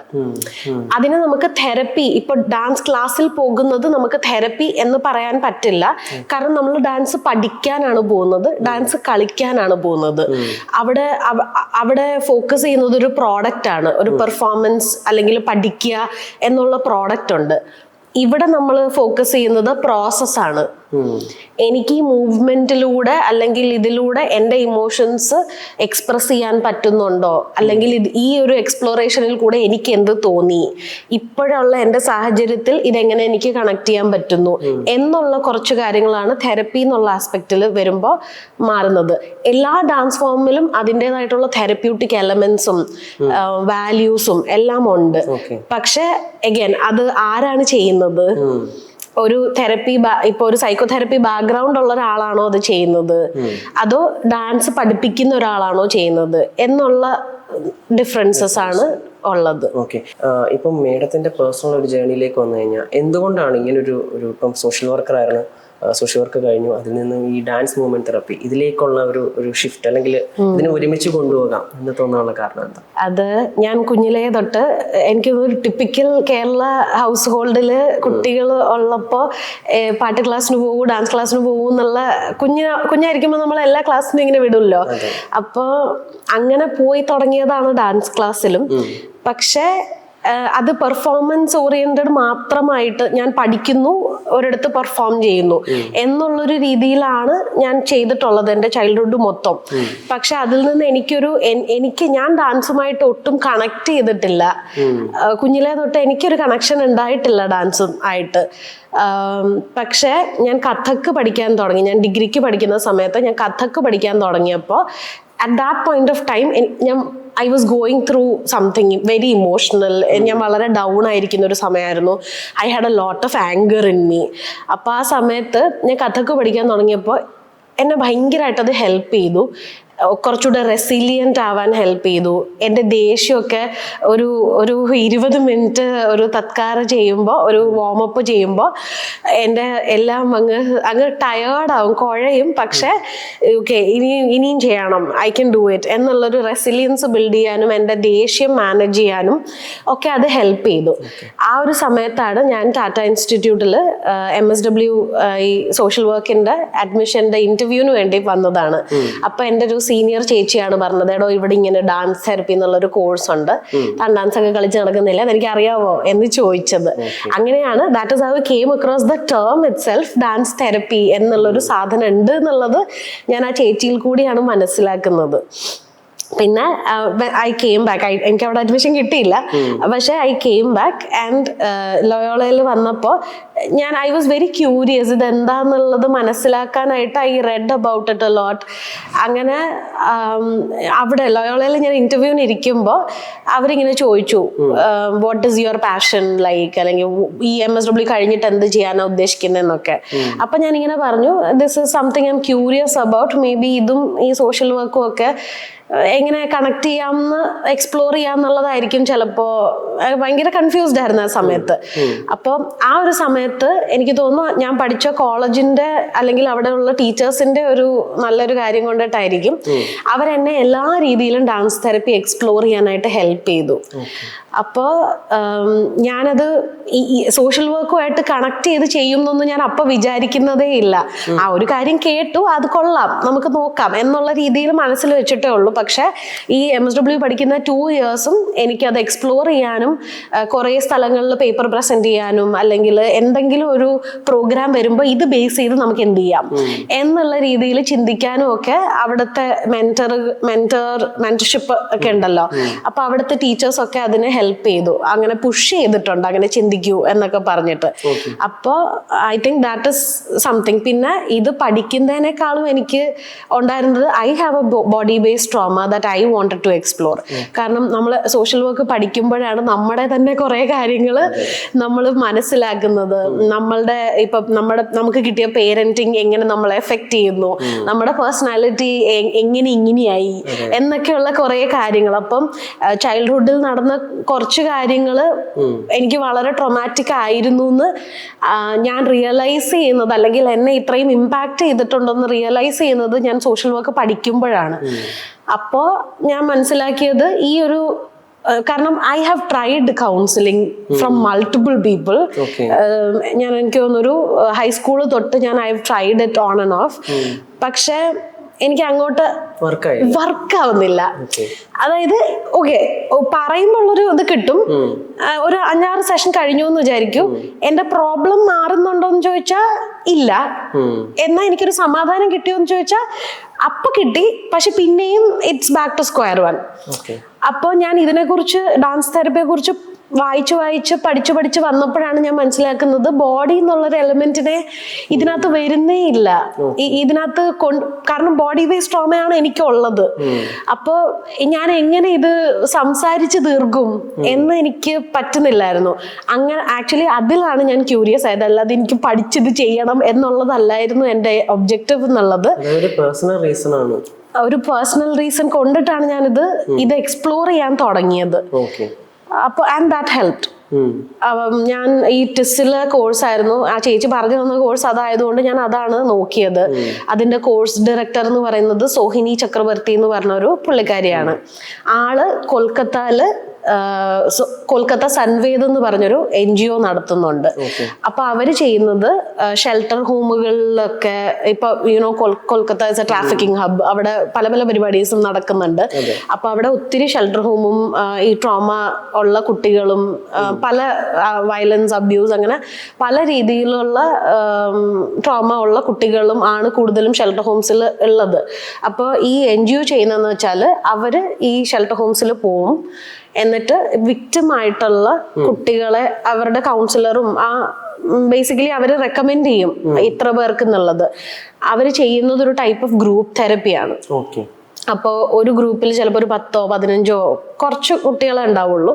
അതിന് നമുക്ക് തെറപ്പി, ഇപ്പൊ ഡാൻസ് ക്ലാസ്സിൽ പോകുന്നത് നമുക്ക് തെറപ്പി എന്ന് പറയാൻ പറ്റില്ല. കാരണം നമ്മൾ ഡാൻസ് പഠിക്കാനാണ് പോകുന്നത്, ഡാൻസ് കളിക്കാനാണ് പോകുന്നത്. അവിടെ ഫോക്കസ് ചെയ്യുന്നത് ഒരു പ്രോഡക്റ്റ് ആണ്, ഒരു പെർഫോമൻസ് അല്ലെങ്കിൽ പഠിക്കുക എന്നുള്ള പ്രോഡക്റ്റ് ഉണ്ട്. ഇവിടെ നമ്മൾ ഫോക്കസ് ചെയ്യുന്നത് പ്രോസസ്സാണ്. എനിക്ക് ഈ മൂവ്മെന്റിലൂടെ അല്ലെങ്കിൽ ഇതിലൂടെ എൻ്റെ ഇമോഷൻസ് എക്സ്പ്രസ് ചെയ്യാൻ പറ്റുന്നുണ്ടോ, അല്ലെങ്കിൽ ഈ ഒരു എക്സ്പ്ലോറേഷനിൽ കൂടെ എനിക്ക് എന്ത് തോന്നി, ഇപ്പോഴുള്ള എൻ്റെ സാഹചര്യത്തിൽ ഇതെങ്ങനെ എനിക്ക് കണക്ട് ചെയ്യാൻ പറ്റുന്നു എന്നുള്ള കുറച്ച് കാര്യങ്ങളാണ് തെറപ്പി എന്നുള്ള ആസ്പെക്റ്റിൽ വരുമ്പോൾ മാറുന്നത്. എല്ലാ ഡാൻസ് ഫോമിലും അതിൻ്റെതായിട്ടുള്ള തെറപ്യൂട്ടിക് എലമെന്റ്സും വാല്യൂസും എല്ലാം ഉണ്ട്. പക്ഷെ അഗൈൻ അത് ആരാണ് ചെയ്യുന്നത്? ഒരു തെറപ്പി, ഇപ്പൊ ഒരു സൈക്കോതെറപ്പി ബാക്ക്ഗ്രൗണ്ട് ഉള്ള ഒരാളാണോ അത് ചെയ്യുന്നത്, അതോ ഡാൻസ് പഠിപ്പിക്കുന്ന ഒരാളാണോ ചെയ്യുന്നത് എന്നുള്ള ഡിഫറൻസസ് ആണ് ഉള്ളത്. ഓക്കെ, ഇപ്പം മേഡത്തിന്റെ പേഴ്സണൽ ഒരു ജേർണിയിലേക്ക് വന്നു കഴിഞ്ഞാൽ എന്തുകൊണ്ടാണ് ഇങ്ങനെ ഒരു ഇപ്പം സോഷ്യൽ വർക്കർ ആയിരുന്നു, സോഷ്യൽ വർക്ക് കഴിഞ്ഞു, അതിൽ നിന്നും ഈ ഡാൻസ് മൂവ്മെന്റ് തെറപ്പി ഇതിലേക്കുള്ള ഒരു ഷിഫ്റ്റ് അല്ലെങ്കിൽ ഇതിനെ ഒരുമിച്ച് കൊണ്ടുപോകാം എന്ന് തോന്നാനുള്ള കാരണം എന്താ? അത് ഞാൻ കുഞ്ഞിലേ തൊട്ട് എനിക്ക് ഒരു ടിപ്പിക്കൽ കേരള ഹൗസ് ഹോൾഡില് കുട്ടികൾ ഉള്ളപ്പോൾ പാട്ട് ക്ലാസ്സിന് പോകും, ഡാൻസ് ക്ലാസ്സിന് പോകും എന്നുള്ള കുഞ്ഞായിരിക്കുമ്പോൾ നമ്മൾ എല്ലാ ക്ലാസ്സിനും ഇങ്ങനെ വിടുമല്ലോ. അപ്പോൾ അങ്ങനെ പോയി തുടങ്ങിയതാണ് ഡാൻസ് ക്ലാസ്സിലും. പക്ഷേ അത് പെർഫോമൻസ് ഓറിയന്റഡ് മാത്രമായിട്ട് ഞാൻ പഠിക്കുന്നു, ഒരിടത്ത് പെർഫോം ചെയ്യുന്നു എന്നുള്ളൊരു രീതിയിലാണ് ഞാൻ ചെയ്തിട്ടുള്ളത് എൻ്റെ ചൈൽഡ്ഹുഡ് മൊത്തം. പക്ഷെ അതിൽ നിന്ന് എനിക്ക് ഞാൻ ഡാൻസുമായിട്ട് ഒട്ടും കണക്ട് ചെയ്തിട്ടില്ല. കുഞ്ഞിലേ തൊട്ട് എനിക്കൊരു കണക്ഷൻ ഉണ്ടായിട്ടില്ല ഡാൻസും ആയിട്ട്. പക്ഷെ ഞാൻ കഥക്ക് പഠിക്കാൻ തുടങ്ങി. ഞാൻ ഡിഗ്രിക്ക് പഠിക്കുന്ന സമയത്ത് ഞാൻ കഥക്ക് പഠിക്കാൻ തുടങ്ങിയപ്പോൾ at that point of time I was going through something very emotional. ഞാൻ വളരെ ഡൗൺ ആയിരിക്കുന്ന ഒരു സമയമായിരുന്നു. I had a lot of anger in me. അപ്പോൾ ആ സമയത്ത് ഞാൻ കഥക്ക് പഠിക്കാൻ തുടങ്ങിയപ്പോൾ എന്നെ ഭയങ്കരമായിട്ട് അത് ഹെൽപ്പ് ചെയ്തു. കുറച്ചുകൂടെ റെസിലിയൻ്റ് ആവാൻ ഹെൽപ്പ് ചെയ്തു. എൻ്റെ ദേഷ്യമൊക്കെ ഒരു 20 മിനിറ്റ് ഒരു തത്കാര ചെയ്യുമ്പോൾ, ഒരു വാമപ്പ് ചെയ്യുമ്പോൾ എൻ്റെ എല്ലാം അങ്ങ് ടയേർഡാവും, കുഴയും. പക്ഷേ ഓക്കെ, ഇനിയും ചെയ്യണം, ഐ ക്യാൻ ഡു ഇറ്റ് എന്നുള്ളൊരു റെസിലിയൻസ് ബിൽഡ് ചെയ്യാനും എൻ്റെ ദേഷ്യം മാനേജ് ചെയ്യാനും ഒക്കെ അത് ഹെൽപ്പ് ചെയ്തു. ആ ഒരു സമയത്താണ് ഞാൻ ടാറ്റ ഇൻസ്റ്റിറ്റ്യൂട്ടിൽ MSW ഈ സോഷ്യൽ വർക്കിൻ്റെ അഡ്മിഷൻ്റെ ഇൻ്റർവ്യൂവിന് വേണ്ടി വന്നതാണ്. അപ്പോൾ എൻ്റെ ഒരു സീനിയർ ചേച്ചിയാണ് പറഞ്ഞത്, എടോ ഇവിടെ ഇങ്ങനെ ഡാൻസ് തെറപ്പി എന്നുള്ളൊരു കോഴ്സ് ഉണ്ട്, താൻ ഡാൻസ് ഒക്കെ കളിച്ച് നടക്കുന്നില്ല, അതെനിക്ക് അറിയാവോ എന്ന് ചോദിച്ചത്. അങ്ങനെയാണ് that is how I came across the term it self, dance therapy എന്നുള്ളൊരു സാധനം ഉണ്ട് എന്നുള്ളത് ഞാൻ ആ ചേച്ചിയിൽ കൂടിയാണ് മനസ്സിലാക്കുന്നത്. പിന്നെ ഐ കെയിം ബാക്ക്. എനിക്ക് അവിടെ അഡ്മിഷൻ കിട്ടിയില്ല, പക്ഷെ ഐ കെയിം ബാക്ക് ആൻഡ് ലോയോളയിൽ വന്നപ്പോൾ ഐ വാസ് വെരി ക്യൂരിയസ് ഇത് എന്താന്നുള്ളത് മനസ്സിലാക്കാനായിട്ട് I read about it a lot. അങ്ങനെ അവിടെ ലോയോളയിൽ ഞാൻ ഇന്റർവ്യൂവിന് ഇരിക്കുമ്പോൾ അവരിങ്ങനെ ചോദിച്ചു, what is your passion like, അല്ലെങ്കിൽ ഈ MSW കഴിഞ്ഞിട്ട് എന്ത് ചെയ്യാനാണ് ഉദ്ദേശിക്കുന്നതെന്നൊക്കെ. അപ്പം ഞാനിങ്ങനെ പറഞ്ഞു, this is something I M curious about, may be ഇതും ഈ സോഷ്യൽ വർക്കും ഒക്കെ എങ്ങനെ കണക്ട് ചെയ്യാമെന്ന് എക്സ്പ്ലോർ ചെയ്യാന്നുള്ളതായിരിക്കും ചിലപ്പോൾ. ഭയങ്കര കൺഫ്യൂസ്ഡ് ആയിരുന്നു ആ സമയത്ത്. അപ്പോൾ ആ ഒരു സമയത്ത് എനിക്ക് തോന്നുന്നു ഞാൻ പഠിച്ച കോളേജിന്റെ അല്ലെങ്കിൽ അവിടെയുള്ള ടീച്ചേഴ്സിന്റെ ഒരു നല്ലൊരു കാര്യം കൊണ്ടിട്ടായിരിക്കും അവരെന്നെ എല്ലാ രീതിയിലും ഡാൻസ് തെറപ്പി എക്സ്പ്ലോർ ചെയ്യാനായിട്ട് ഹെൽപ്പ് ചെയ്തു. അപ്പോൾ ഞാനത് ഈ സോഷ്യൽ വർക്കുമായിട്ട് കണക്ട് ചെയ്ത് ചെയ്യുന്നൊന്നും ഞാൻ അപ്പം വിചാരിക്കുന്നതേ ഇല്ല. ആ ഒരു കാര്യം കേട്ടു, അത് കൊള്ളാം, നമുക്ക് നോക്കാം എന്നുള്ള രീതിയിൽ മനസ്സിൽ വെച്ചിട്ടേ ഉള്ളൂ. പക്ഷെ ഈ MSW പഠിക്കുന്ന 2 yearsഉം എനിക്കത് എക്സ്പ്ലോർ ചെയ്യാനും കുറേ സ്ഥലങ്ങളിൽ പേപ്പർ പ്രസന്റ് ചെയ്യാനും അല്ലെങ്കിൽ എന്തെങ്കിലും ഒരു പ്രോഗ്രാം വരുമ്പോൾ ഇത് ബേസ് ചെയ്ത് നമുക്ക് എന്ത് ചെയ്യാം എന്നുള്ള രീതിയിൽ ചിന്തിക്കാനും ഒക്കെ അവിടുത്തെ മെന്റർഷിപ്പ് ഒക്കെ ഉണ്ടല്ലോ. അപ്പൊ അവിടുത്തെ ടീച്ചേഴ്സ് ഒക്കെ അതിനെ ഹെൽപ്പ് ചെയ്തു, അങ്ങനെ പുഷ് ചെയ്തിട്ടുണ്ട്, അങ്ങനെ ചിന്തിക്കൂ എന്നൊക്കെ പറഞ്ഞിട്ട്. അപ്പോൾ I think that is something. പിന്നെ ഇത് പഠിക്കുന്നതിനേക്കാളും എനിക്ക് ഉണ്ടായിരുന്നത് I have a body based trauma that I wanted to explore. കാരണം നമ്മൾ സോഷ്യൽ വർക്ക് പഠിക്കുമ്പോഴാണ് നമ്മുടെ തന്നെ കുറെ കാര്യങ്ങൾ നമ്മൾ മനസ്സിലാക്കുന്നത്. നമ്മളുടെ ഇപ്പം നമുക്ക് കിട്ടിയ പേരന്റിങ് എങ്ങനെ നമ്മളെ എഫക്ട് ചെയ്യുന്നു, നമ്മുടെ പേഴ്സണാലിറ്റി എങ്ങനെ ഇങ്ങനെയായി എന്നൊക്കെയുള്ള കുറെ കാര്യങ്ങൾ. അപ്പം ചൈൽഡ്ഹുഡിൽ നടന്ന കുറച്ച് കാര്യങ്ങൾ എനിക്ക് വളരെ ട്രോമാറ്റിക് ആയിരുന്നു എന്ന് ഞാൻ റിയലൈസ് ചെയ്യുന്നത്, അല്ലെങ്കിൽ എന്നെ ഇത്രയും ഇമ്പാക്ട് ചെയ്തിട്ടുണ്ടെന്ന് റിയലൈസ് ചെയ്യുന്നത് ഞാൻ സോഷ്യൽ വർക്ക് പഠിക്കുമ്പോഴാണ്. അപ്പോൾ ഞാൻ മനസ്സിലാക്കിയത് ഈ ഒരു കാരണം I have tried counselling from multiple people. എനിക്ക് തോന്നുന്നൊരു ഹൈസ്കൂൾ തൊട്ട് ഞാൻ I have tried it on and of. പക്ഷെ എനിക്ക് അങ്ങോട്ട് വർക്ക് ആവുന്നില്ല. അതായത് ഓക്കെ പറയുമ്പോഴുള്ളൊരു ഇത് കിട്ടും, ഒരു 5-6 സെഷൻ കഴിഞ്ഞു എന്ന് വിചാരിക്കും. എന്റെ പ്രോബ്ലം മാറുന്നുണ്ടോ എന്ന് ചോദിച്ചാൽ ഇല്ല. എന്നാ എനിക്കൊരു സമാധാനം കിട്ടിയോ എന്ന് ചോദിച്ചാൽ അപ്പൊ കിട്ടി, പക്ഷെ പിന്നെയും it's back to square one. അപ്പോൾ ഞാൻ ഇതിനെക്കുറിച്ച്, ഡാൻസ് തെറപ്പിയെ കുറിച്ച് വായിച്ച് പഠിച്ച് വന്നപ്പോഴാണ് ഞാൻ മനസ്സിലാക്കുന്നത് ബോഡി എന്നുള്ളൊരു എലമെന്റിനെ ഇതിനകത്ത് വരുന്നേ ഇല്ല. ഇതിനകത്ത് കാരണം ബോഡി ബേസ്ഡ് ട്രോമയാണ് എനിക്കുള്ളത്. അപ്പോൾ ഞാൻ എങ്ങനെ ഇത് സംസാരിച്ച് തീർക്കും എന്ന് എനിക്ക് പറ്റുന്നില്ലായിരുന്നു. അങ്ങനെ ആക്ച്വലി അതിലാണ് ഞാൻ ക്യൂരിയസ് ആയത്, അല്ലാതെ എനിക്ക് പഠിച്ചിത് ചെയ്യണം എന്നുള്ളതല്ലായിരുന്നു എൻ്റെ ഒബ്ജക്റ്റീവ് എന്നുള്ളത്. ഒരു പേഴ്സണൽ റീസൺ കൊണ്ടിട്ടാണ് ഞാനിത് എക്സ്പ്ലോർ ചെയ്യാൻ തുടങ്ങിയത്. അപ്പോൾ ആൻഡ് ദാറ്റ് ഹെൽപ്ഡ്. ഞാൻ ഈ ടിസ്സിലെ കോഴ്സ് ആയിരുന്നു, ആ ചേച്ചി പറഞ്ഞു തന്ന കോഴ്സ് അതായതുകൊണ്ട് ഞാൻ അതാണ് നോക്കിയത്. അതിന്റെ കോഴ്സ് ഡയറക്ടർ എന്ന് പറയുന്നത് സോഹിനി ചക്രവർത്തി എന്ന് പറഞ്ഞ ഒരു പുള്ളിക്കാരിയാണ്. ആള് കൊൽക്കത്ത സൻവേദ് എന്ന് പറഞ്ഞൊരു NGO നടത്തുന്നുണ്ട്. അപ്പൊ അവര് ചെയ്യുന്നത് ഷെൽട്ടർ ഹോമുകളിലൊക്കെ, ഇപ്പൊ Kolkata is A trafficking hub, അവിടെ പല പല പരിപാടീസും നടക്കുന്നുണ്ട്. അപ്പൊ അവിടെ ഒത്തിരി ഷെൽട്ടർ ഹോമും ഈ ട്രോമ ഉള്ള കുട്ടികളും പല വയലൻസ്, അബ്യൂസ്, അങ്ങനെ പല രീതിയിലുള്ള ട്രോമ ഉള്ള കുട്ടികളും ആണ് കൂടുതലും ഷെൽട്ടർ ഹോംസിൽ ഉള്ളത്. അപ്പോൾ ഈ NGO ചെയ്യുന്നതെന്ന് വെച്ചാൽ അവര് ഈ ഷെൽട്ടർ ഹോംസിൽ പോവും, എന്നിട്ട് വിക്ടിം ആയിട്ടുള്ള കുട്ടികളെ അവരുടെ കൗൺസിലറും ബേസിക്കലി അവര് റെക്കമെൻഡ് ചെയ്യും ഇത്ര പേർക്ക് എന്നുള്ളത്. അവര് ചെയ്യുന്നത് ഒരു ടൈപ്പ് ഓഫ് ഗ്രൂപ്പ് തെറപ്പിയാണ്. അപ്പോൾ ഒരു ഗ്രൂപ്പിൽ ചിലപ്പോൾ ഒരു 10ഓ 15ഓ കുറച്ച് കുട്ടികളെ ഉണ്ടാവുള്ളൂ.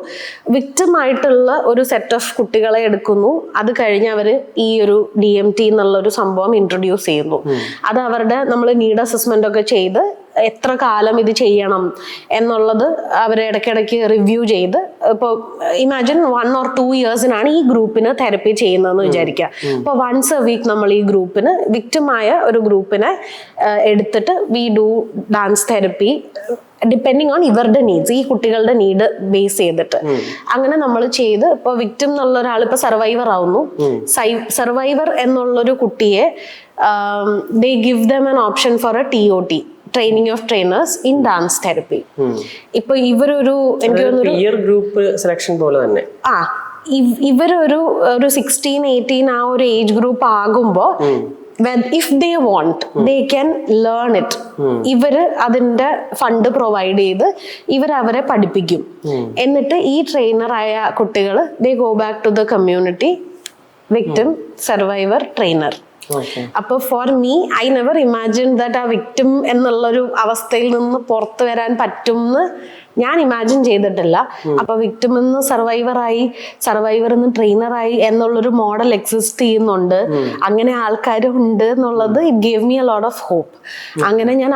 വിക്ടിം ആയിട്ടുള്ള ഒരു സെറ്റ് ഓഫ് കുട്ടികളെ എടുക്കുന്നു. അത് കഴിഞ്ഞ് അവർ ഈ ഒരു DMT എന്നുള്ളൊരു സംഭവം ഇൻട്രൊഡ്യൂസ് ചെയ്യുന്നു. അത് അവരുടെ നമ്മൾ നീഡ് അസസ്മെന്റ് ഒക്കെ ചെയ്ത് എത്ര കാലം ഇത് ചെയ്യണം എന്നുള്ളത് അവർ ഇടയ്ക്കിടയ്ക്ക് റിവ്യൂ ചെയ്ത്, ഇപ്പോൾ ഇമാജിൻ 1 or 2 yearsനാണ് ഈ ഗ്രൂപ്പിന് തെറപ്പി ചെയ്യുന്നതെന്ന് വിചാരിക്കുക. അപ്പോൾ once a week നമ്മൾ ഈ ഗ്രൂപ്പിന്, വിക്ടിമായ ഒരു ഗ്രൂപ്പിനെ എടുത്തിട്ട് we do dance therapy depending on ഇവരുടെ നീഡ്സ്, ഈ കുട്ടികളുടെ നീഡ് ബേസ് ചെയ്തിട്ട്. അങ്ങനെ നമ്മൾ ചെയ്ത് ഇപ്പോൾ വിക്ടിം എന്നുള്ള ഒരാൾ ഇപ്പോൾ സർവൈവർ ആവുന്നു. സർവൈവർ എന്നുള്ളൊരു കുട്ടിയെ they give them an option for a TOT, training of trainers in dance therapy. ഇപ്പൊ ഇവരൊരു ഗ്രൂപ്പ് സെലക്ഷൻ പോലെ തന്നെ ഇവരൊരു 16-18 ആ ഒരു ഏജ് ഗ്രൂപ്പ് ആകുമ്പോ if they want they can learn it. ഇവര് അതിന്റെ ഫണ്ട് പ്രൊവൈഡ് ചെയ്ത് അവരെ പഠിപ്പിക്കും. എന്നിട്ട് ഈ ട്രെയിനറായ കുട്ടികൾ they go back to the community, victim, survivor, trainer. അപ്പൊ for me I never imagine that ആ വിക്ടിം എന്നുള്ളൊരു അവസ്ഥയിൽ നിന്ന് പുറത്തു വരാൻ പറ്റും എന്ന് ഞാൻ ഇമാജിൻ ചെയ്തിട്ടില്ല. അപ്പൊ വിക്ടിം എന്ന് സർവൈവറായി, സർവൈവർ എന്ന് ട്രെയിനറായി എന്നുള്ളൊരു മോഡൽ എക്സിസ്റ്റ് ചെയ്യുന്നുണ്ട്, അങ്ങനെ ആൾക്കാരുണ്ട് എന്നുള്ളത് it gave me a lot of hope. അങ്ങനെ ഞാൻ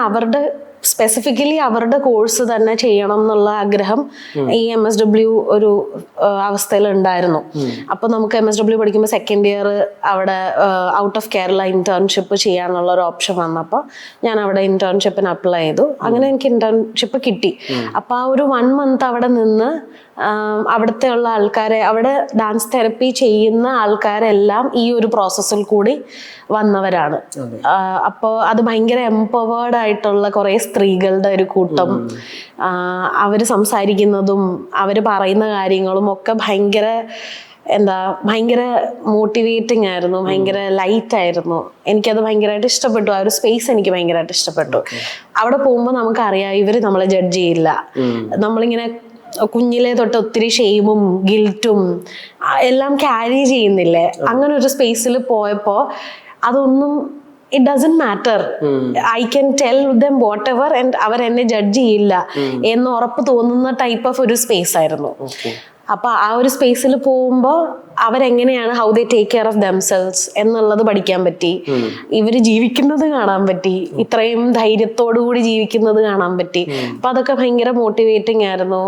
സ്പെസിഫിക്കലി അവരുടെ കോഴ്സ് തന്നെ ചെയ്യണം എന്നുള്ള ആഗ്രഹം ഈ MSW ഒരു അവസ്ഥയിൽ ഉണ്ടായിരുന്നു. അപ്പൊ നമുക്ക് MSW പഠിക്കുമ്പോൾ 2nd year അവിടെ ഔട്ട് ഓഫ് കേരള ഇന്റേൺഷിപ്പ് ചെയ്യാനുള്ള ഒരു ഓപ്ഷൻ വന്നപ്പോൾ ഞാൻ അവിടെ ഇന്റേൺഷിപ്പിന് അപ്ലൈ ചെയ്തു. അങ്ങനെ എനിക്ക് ഇന്റേൺഷിപ്പ് കിട്ടി. അപ്പൊ ആ ഒരു 1 month അവിടെ നിന്ന് അവിടുത്തെ ഉള്ള ആൾക്കാരെ, അവിടെ ഡാൻസ് തെറപ്പി ചെയ്യുന്ന ആൾക്കാരെല്ലാം ഈ ഒരു പ്രോസസ്സിൽ കൂടി വന്നവരാണ്. അപ്പോൾ അത് ഭയങ്കര എംപവേർഡ് ആയിട്ടുള്ള കുറേ സ്ത്രീകളുടെ ഒരു കൂട്ടം. അവർ സംസാരിക്കുന്നതും അവർ പറയുന്ന കാര്യങ്ങളും ഒക്കെ ഭയങ്കര മോട്ടിവേറ്റിംഗ് ആയിരുന്നു, ഭയങ്കര ലൈറ്റ് ആയിരുന്നു. എനിക്കത് ഭയങ്കരമായിട്ട് ഇഷ്ടപ്പെട്ടു. ആ ഒരു സ്പേസ് എനിക്ക് ഭയങ്കരമായിട്ട് ഇഷ്ടപ്പെട്ടു. അവിടെ പോകുമ്പോൾ നമുക്കറിയാം ഇവർ നമ്മളെ ജഡ്ജ് ചെയ്യില്ല. നമ്മളിങ്ങനെ കുഞ്ഞിലെ തൊട്ട് ഒത്തിരി ഷെയിമും ഗിൽറ്റും എല്ലാം ക്യാരി ചെയ്യുന്നില്ലേ, അങ്ങനെ ഒരു സ്പേസിൽ പോയപ്പോൾ അതൊന്നും it doesn't matter. I can tell them whatever and അവർ എന്നെ ജഡ്ജ് ചെയ്യില്ല എന്ന് ഉറപ്പ് തോന്നുന്ന ടൈപ്പ് ഓഫ് ഒരു സ്പേസ് ആയിരുന്നു. അപ്പൊ ആ ഒരു സ്പേസിൽ പോകുമ്പോൾ അവരെങ്ങനെയാണ് how they take care of themselves എന്നുള്ളത് പഠിക്കാൻ പറ്റി. ഇവര് ജീവിക്കുന്നത് കാണാൻ പറ്റി, ഇത്രയും ധൈര്യത്തോടു കൂടി ജീവിക്കുന്നത് കാണാൻ പറ്റി. അപ്പൊ അതൊക്കെ ഭയങ്കര മോട്ടിവേറ്റിംഗ് ആയിരുന്നു.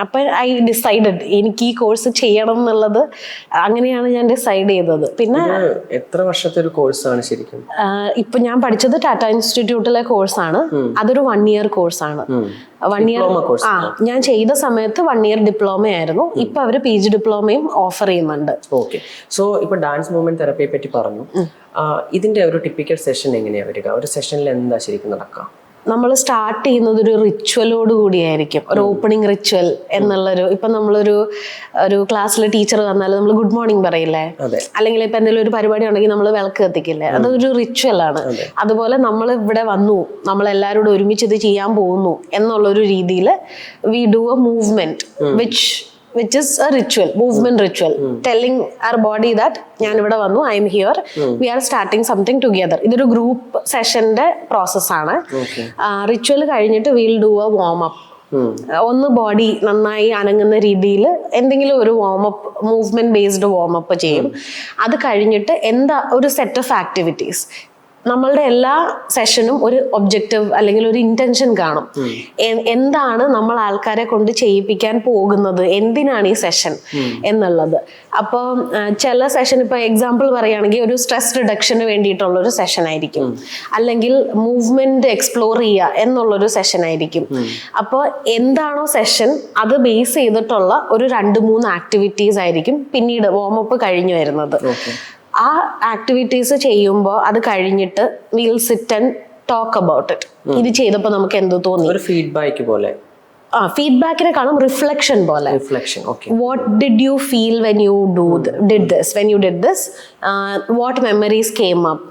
അപ്പൊ ഐ ഡിസൈഡഡ് എനിക്ക് ഈ കോഴ്സ് ചെയ്യണം എന്നുള്ളത്. അങ്ങനെയാണ് ഞാൻ ഡിസൈഡ് ചെയ്തത്. പിന്നെ എത്ര വർഷത്തെ ഒരു കോഴ്സാണ് ശരിക്കും? ഇപ്പൊ ഞാൻ പഠിച്ചത് ടാറ്റ ഇൻസ്റ്റിറ്റ്യൂട്ടിലെ കോഴ്സാണ്. അതൊരു 1 year കോഴ്സാണ്. 1 year ഞാൻ ചെയ്ത സമയത്ത് 1 year ഡിപ്ലോമ ആയിരുന്നു. ഇപ്പൊ അവര് PG ഡിപ്ലോമയും ഓഫർ ചെയ്യുന്നുണ്ട്. ഓക്കെ. സോ ഇപ്പൊ ഡാൻസ് മൂവ്മെന്റ് തെറപ്പിയെ പറ്റി പറഞ്ഞു. ഇതിന്റെ ഒരു ടിപ്പിക്കൽ സെഷൻ എങ്ങനെയാ വരിക? ഒരു സെഷനിൽ എന്താ ശരിക്കും നടക്കുക? നമ്മൾ സ്റ്റാർട്ട് ചെയ്യുന്നത് ഒരു റിച്വലോട് കൂടിയായിരിക്കും. ഒരു ഓപ്പണിംഗ് റിച്വൽ എന്നുള്ളൊരു, ഇപ്പൊ നമ്മളൊരു ക്ലാസ്സിലെ ടീച്ചർ വന്നാൽ നമ്മൾ ഗുഡ് മോർണിംഗ് പറയില്ലേ, അല്ലെങ്കിൽ ഇപ്പൊ എന്തെങ്കിലും ഒരു പരിപാടി ഉണ്ടെങ്കിൽ നമ്മൾ വിളക്ക് കത്തിക്കില്ലേ, അതൊരു റിച്വൽ ആണ്. അതുപോലെ നമ്മൾ ഇവിടെ വന്നു, നമ്മൾ എല്ലാവരോടും ഒരുമിച്ച് ഇത് ചെയ്യാൻ പോകുന്നു എന്നുള്ളൊരു രീതിയിൽ we do A movement which is a ritual, movement ritual, telling our body that ഞാൻ ഇവിടെ വന്നു, I'm here, we are starting something together. ഇതൊരു ഗ്രൂപ്പ് സെഷന്റെ പ്രോസസ്സാണ്. റിച്വൽ കഴിഞ്ഞിട്ട് will do a warm up. ഒന്ന് ബോഡി നന്നായി അനങ്ങുന്ന രീതിയിൽ എന്തെങ്കിലും ഒരു വാമപ്പ്, മൂവ്മെന്റ് ബേസ്ഡ് വാമപ്പ് ചെയ്യും. അത് കഴിഞ്ഞിട്ട് ഒരു സെറ്റ് ഓഫ് ആക്ടിവിറ്റീസ്. നമ്മളുടെ എല്ലാ സെഷനും ഒരു ഒബ്ജക്റ്റീവ് അല്ലെങ്കിൽ ഒരു ഇന്റൻഷൻ കാണും. എന്താണ് നമ്മൾ ആൾക്കാരെ കൊണ്ട് ചെയ്യിപ്പിക്കാൻ പോകുന്നത്, എന്തിനാണ് ഈ സെഷൻ എന്നുള്ളത്. അപ്പോൾ ചില സെഷൻ, ഇപ്പൊ എക്സാമ്പിൾ പറയുകയാണെങ്കിൽ ഒരു സ്ട്രെസ് റിഡക്ഷന് വേണ്ടിയിട്ടുള്ള ഒരു സെഷൻ ആയിരിക്കും, അല്ലെങ്കിൽ മൂവ്മെന്റ് എക്സ്പ്ലോർ ചെയ്യുക എന്നുള്ളൊരു സെഷൻ ആയിരിക്കും. അപ്പോൾ എന്താണോ സെഷൻ അത് ബേസ് ചെയ്തിട്ടുള്ള ഒരു 2-3 ആക്ടിവിറ്റീസ് ആയിരിക്കും പിന്നീട് വാമപ്പ് കഴിഞ്ഞു വരുന്നത്. ആ ആക്ടിവിറ്റീസ് ചെയ്യുമ്പോൾ അത് കഴിഞ്ഞിട്ട് will sit and talk about it. ഇത് ചെയ്തപ്പോൾ നമുക്ക് എന്ത് തോന്നി, ഒരു ഫീഡ്ബാക്ക് പോലെ. ഫീഡ്ബാക്കിനെക്കാളും റിഫ്ലക്ഷൻ പോലെ. What did you feel when you did this, what memories came up,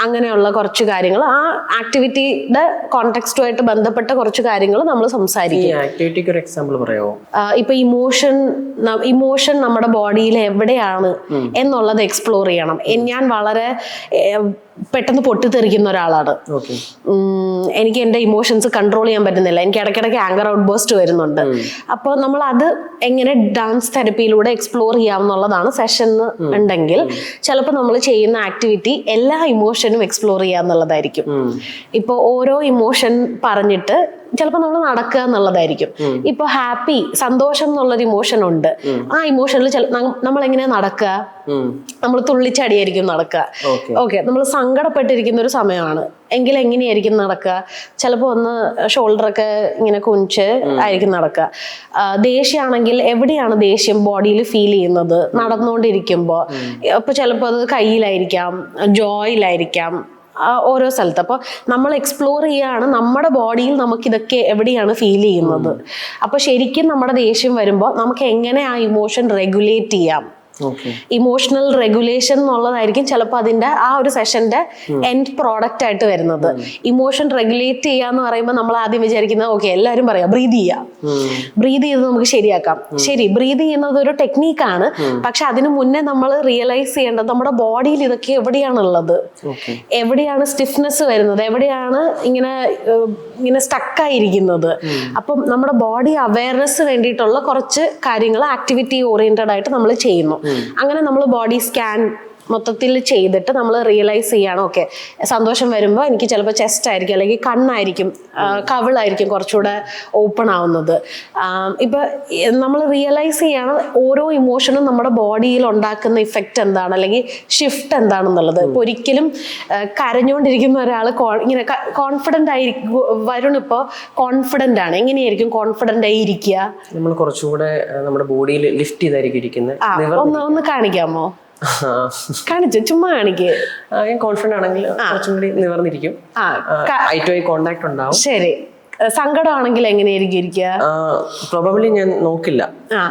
അങ്ങനെയുള്ള കുറച്ച് കാര്യങ്ങൾ, ആ ആക്ടിവിറ്റിയുടെ കോണ്ടെക്സ്റ്റുമായിട്ട് ബന്ധപ്പെട്ട കുറച്ച് കാര്യങ്ങൾ നമ്മൾ സംസാരിക്കും. ആക്ടിവിറ്റിക്ക് ഒരു എക്സാമ്പിൾ പറയാമോ? ഇപ്പൊ ഇമോഷൻ നമ്മുടെ ബോഡിയിൽ എവിടെയാണ് എന്നുള്ളത് എക്സ്പ്ലോർ ചെയ്യണം. ഞാൻ വളരെ പെട്ടെന്ന് പൊട്ടിത്തെറിക്കുന്ന ഒരാളാണ്. എനിക്ക് എൻ്റെ ഇമോഷൻസ് കൺട്രോൾ ചെയ്യാൻ പറ്റുന്നില്ല. എനിക്ക് ഇടയ്ക്കിടയ്ക്ക് ആങ്കർ ഔട്ട് ബേസ്റ്റ് വരുന്നുണ്ട്. അപ്പോൾ നമ്മൾ അത് എങ്ങനെ ഡാൻസ് തെറപ്പിയിലൂടെ എക്സ്പ്ലോർ ചെയ്യാമെന്നുള്ളതാണ് സെഷൻ ഉണ്ടെങ്കിൽ ചിലപ്പോൾ നമ്മൾ ചെയ്യുന്ന ആക്ടിവിറ്റി എല്ലാ ഇമോഷനും എക്സ്പ്ലോർ ചെയ്യാന്നുള്ളതായിരിക്കും. ഇപ്പോൾ ഓരോ ഇമോഷൻ പറഞ്ഞിട്ട് ചിലപ്പോൾ നമ്മൾ നടക്കുക എന്നുള്ളതായിരിക്കും. ഇപ്പൊ ഹാപ്പി, സന്തോഷം എന്നുള്ളൊരു ഇമോഷൻ ഉണ്ട്. ആ ഇമോഷനിൽ നമ്മൾ എങ്ങനെയാ നടക്കുക, നമ്മൾ തുള്ളിച്ചടിയായിരിക്കും നടക്കുക. ഓക്കെ, നമ്മൾ സങ്കടപ്പെട്ടിരിക്കുന്ന ഒരു സമയമാണ് എങ്കിൽ എങ്ങനെയായിരിക്കും നടക്കുക? ചിലപ്പോൾ ഒന്ന് ഷോൾഡറൊക്കെ ഇങ്ങനെ കുനിച്ച് ആയിരിക്കും നടക്കുക. ദേഷ്യമാണെങ്കിൽ എവിടെയാണ് ദേഷ്യം ബോഡിയിൽ ഫീൽ ചെയ്യുന്നത്? നടന്നുകൊണ്ടിരിക്കുമ്പോൾ. അപ്പൊ ചിലപ്പോൾ അത് കയ്യിലായിരിക്കാം, ജോയിലായിരിക്കാം, ഓരോ സ്ഥലത്ത്. അപ്പോൾ നമ്മൾ എക്സ്പ്ലോർ ചെയ്യാണ് നമ്മുടെ ബോഡിയിൽ നമുക്ക് ഇതൊക്കെ എവിടെയാണ് ഫീൽ ചെയ്യുന്നത്. അപ്പൊ ശരിക്കും നമ്മുടെ ദേഷ്യം വരുമ്പോൾ നമുക്ക് എങ്ങനെ ആ ഇമോഷൻ റെഗുലേറ്റ് ചെയ്യാം, ഇമോഷണൽ റെഗുലേഷൻ എന്നുള്ളതായിരിക്കും ചിലപ്പോൾ അതിന്റെ ആ ഒരു സെഷന്റെ എൻഡ് പ്രോഡക്റ്റ് ആയിട്ട് വരുന്നത്. ഇമോഷൻ റെഗുലേറ്റ് ചെയ്യാന്ന് പറയുമ്പോൾ നമ്മൾ ആദ്യം വിചാരിക്കുന്നത് ഓക്കെ എല്ലാവരും പറയാം ബ്രീത് ചെയ്യാം, ബ്രീത് ചെയ്ത് നമുക്ക് ശരിയാക്കാം. ശരി, ബ്രീത് ചെയ്യുന്നത് ഒരു ടെക്നീക്കാണ്. പക്ഷെ അതിനു മുന്നേ നമ്മൾ റിയലൈസ് ചെയ്യേണ്ടത് നമ്മുടെ ബോഡിയിൽ ഇതൊക്കെ എവിടെയാണുള്ളത്, എവിടെയാണ് സ്റ്റിഫ്നെസ് വരുന്നത്, എവിടെയാണ് ഇങ്ങനെ സ്റ്റക്കായിരിക്കുന്നത്. അപ്പം നമ്മുടെ ബോഡി അവയർനെസ് വേണ്ടിയിട്ടുള്ള കുറച്ച് കാര്യങ്ങൾ ആക്ടിവിറ്റി ഓറിയന്റഡ് ആയിട്ട് നമ്മൾ ചെയ്യുന്നു. അങ്ങനെ നമ്മൾ ബോഡി സ്കാൻ മൊത്തത്തിൽ ചെയ്തിട്ട് നമ്മൾ റിയലൈസ് ചെയ്യണം, ഓക്കെ സന്തോഷം വരുമ്പോൾ എനിക്ക് ചിലപ്പോൾ ചെസ്റ്റ് ആയിരിക്കും അല്ലെങ്കിൽ കണ്ണായിരിക്കും, കവിളായിരിക്കും കുറച്ചുകൂടെ ഓപ്പൺ ആവുന്നത്. ഇപ്പൊ നമ്മൾ റിയലൈസ് ചെയ്യണം ഓരോ ഇമോഷനും നമ്മുടെ ബോഡിയിൽ ഉണ്ടാക്കുന്ന ഇഫക്റ്റ് എന്താണ് അല്ലെങ്കിൽ ഷിഫ്റ്റ് എന്താണെന്നുള്ളത്. ഇപ്പൊ ഒരിക്കലും കരഞ്ഞുകൊണ്ടിരിക്കുന്ന ഒരാൾ ഇങ്ങനെ കോൺഫിഡന്റ് ആയിരിക്കും. വരുൺ ഇപ്പോൾ കോൺഫിഡന്റ് ആണ്, എങ്ങനെയായിരിക്കും കോൺഫിഡന്റ് ആയി ഇരിക്കുക? നമ്മൾ കുറച്ചുകൂടെ നമ്മുടെ ബോഡിയിൽ ലിഫ്റ്റ് ചെയ്തായിരിക്കും ഇരിക്കുന്നത്. ഒന്ന് കാണിക്കാമോ? കാണിച്ചു, ചുമ്മാ കാണിക്ക്. ഞാൻ കോൺഫിഡന്റ് ആണെങ്കിൽ കുറച്ചും കൂടി നിവർന്നിരിക്കും, ഐ ടു ഐ കോണ്ടാക്ട് ഉണ്ടാവും. ശരി. സങ്കടമാണെങ്കിൽ എങ്ങനെയായിരിക്കും ഇരിക്കുക? പ്രോബബ്ലി ഞാൻ നോക്കില്ല,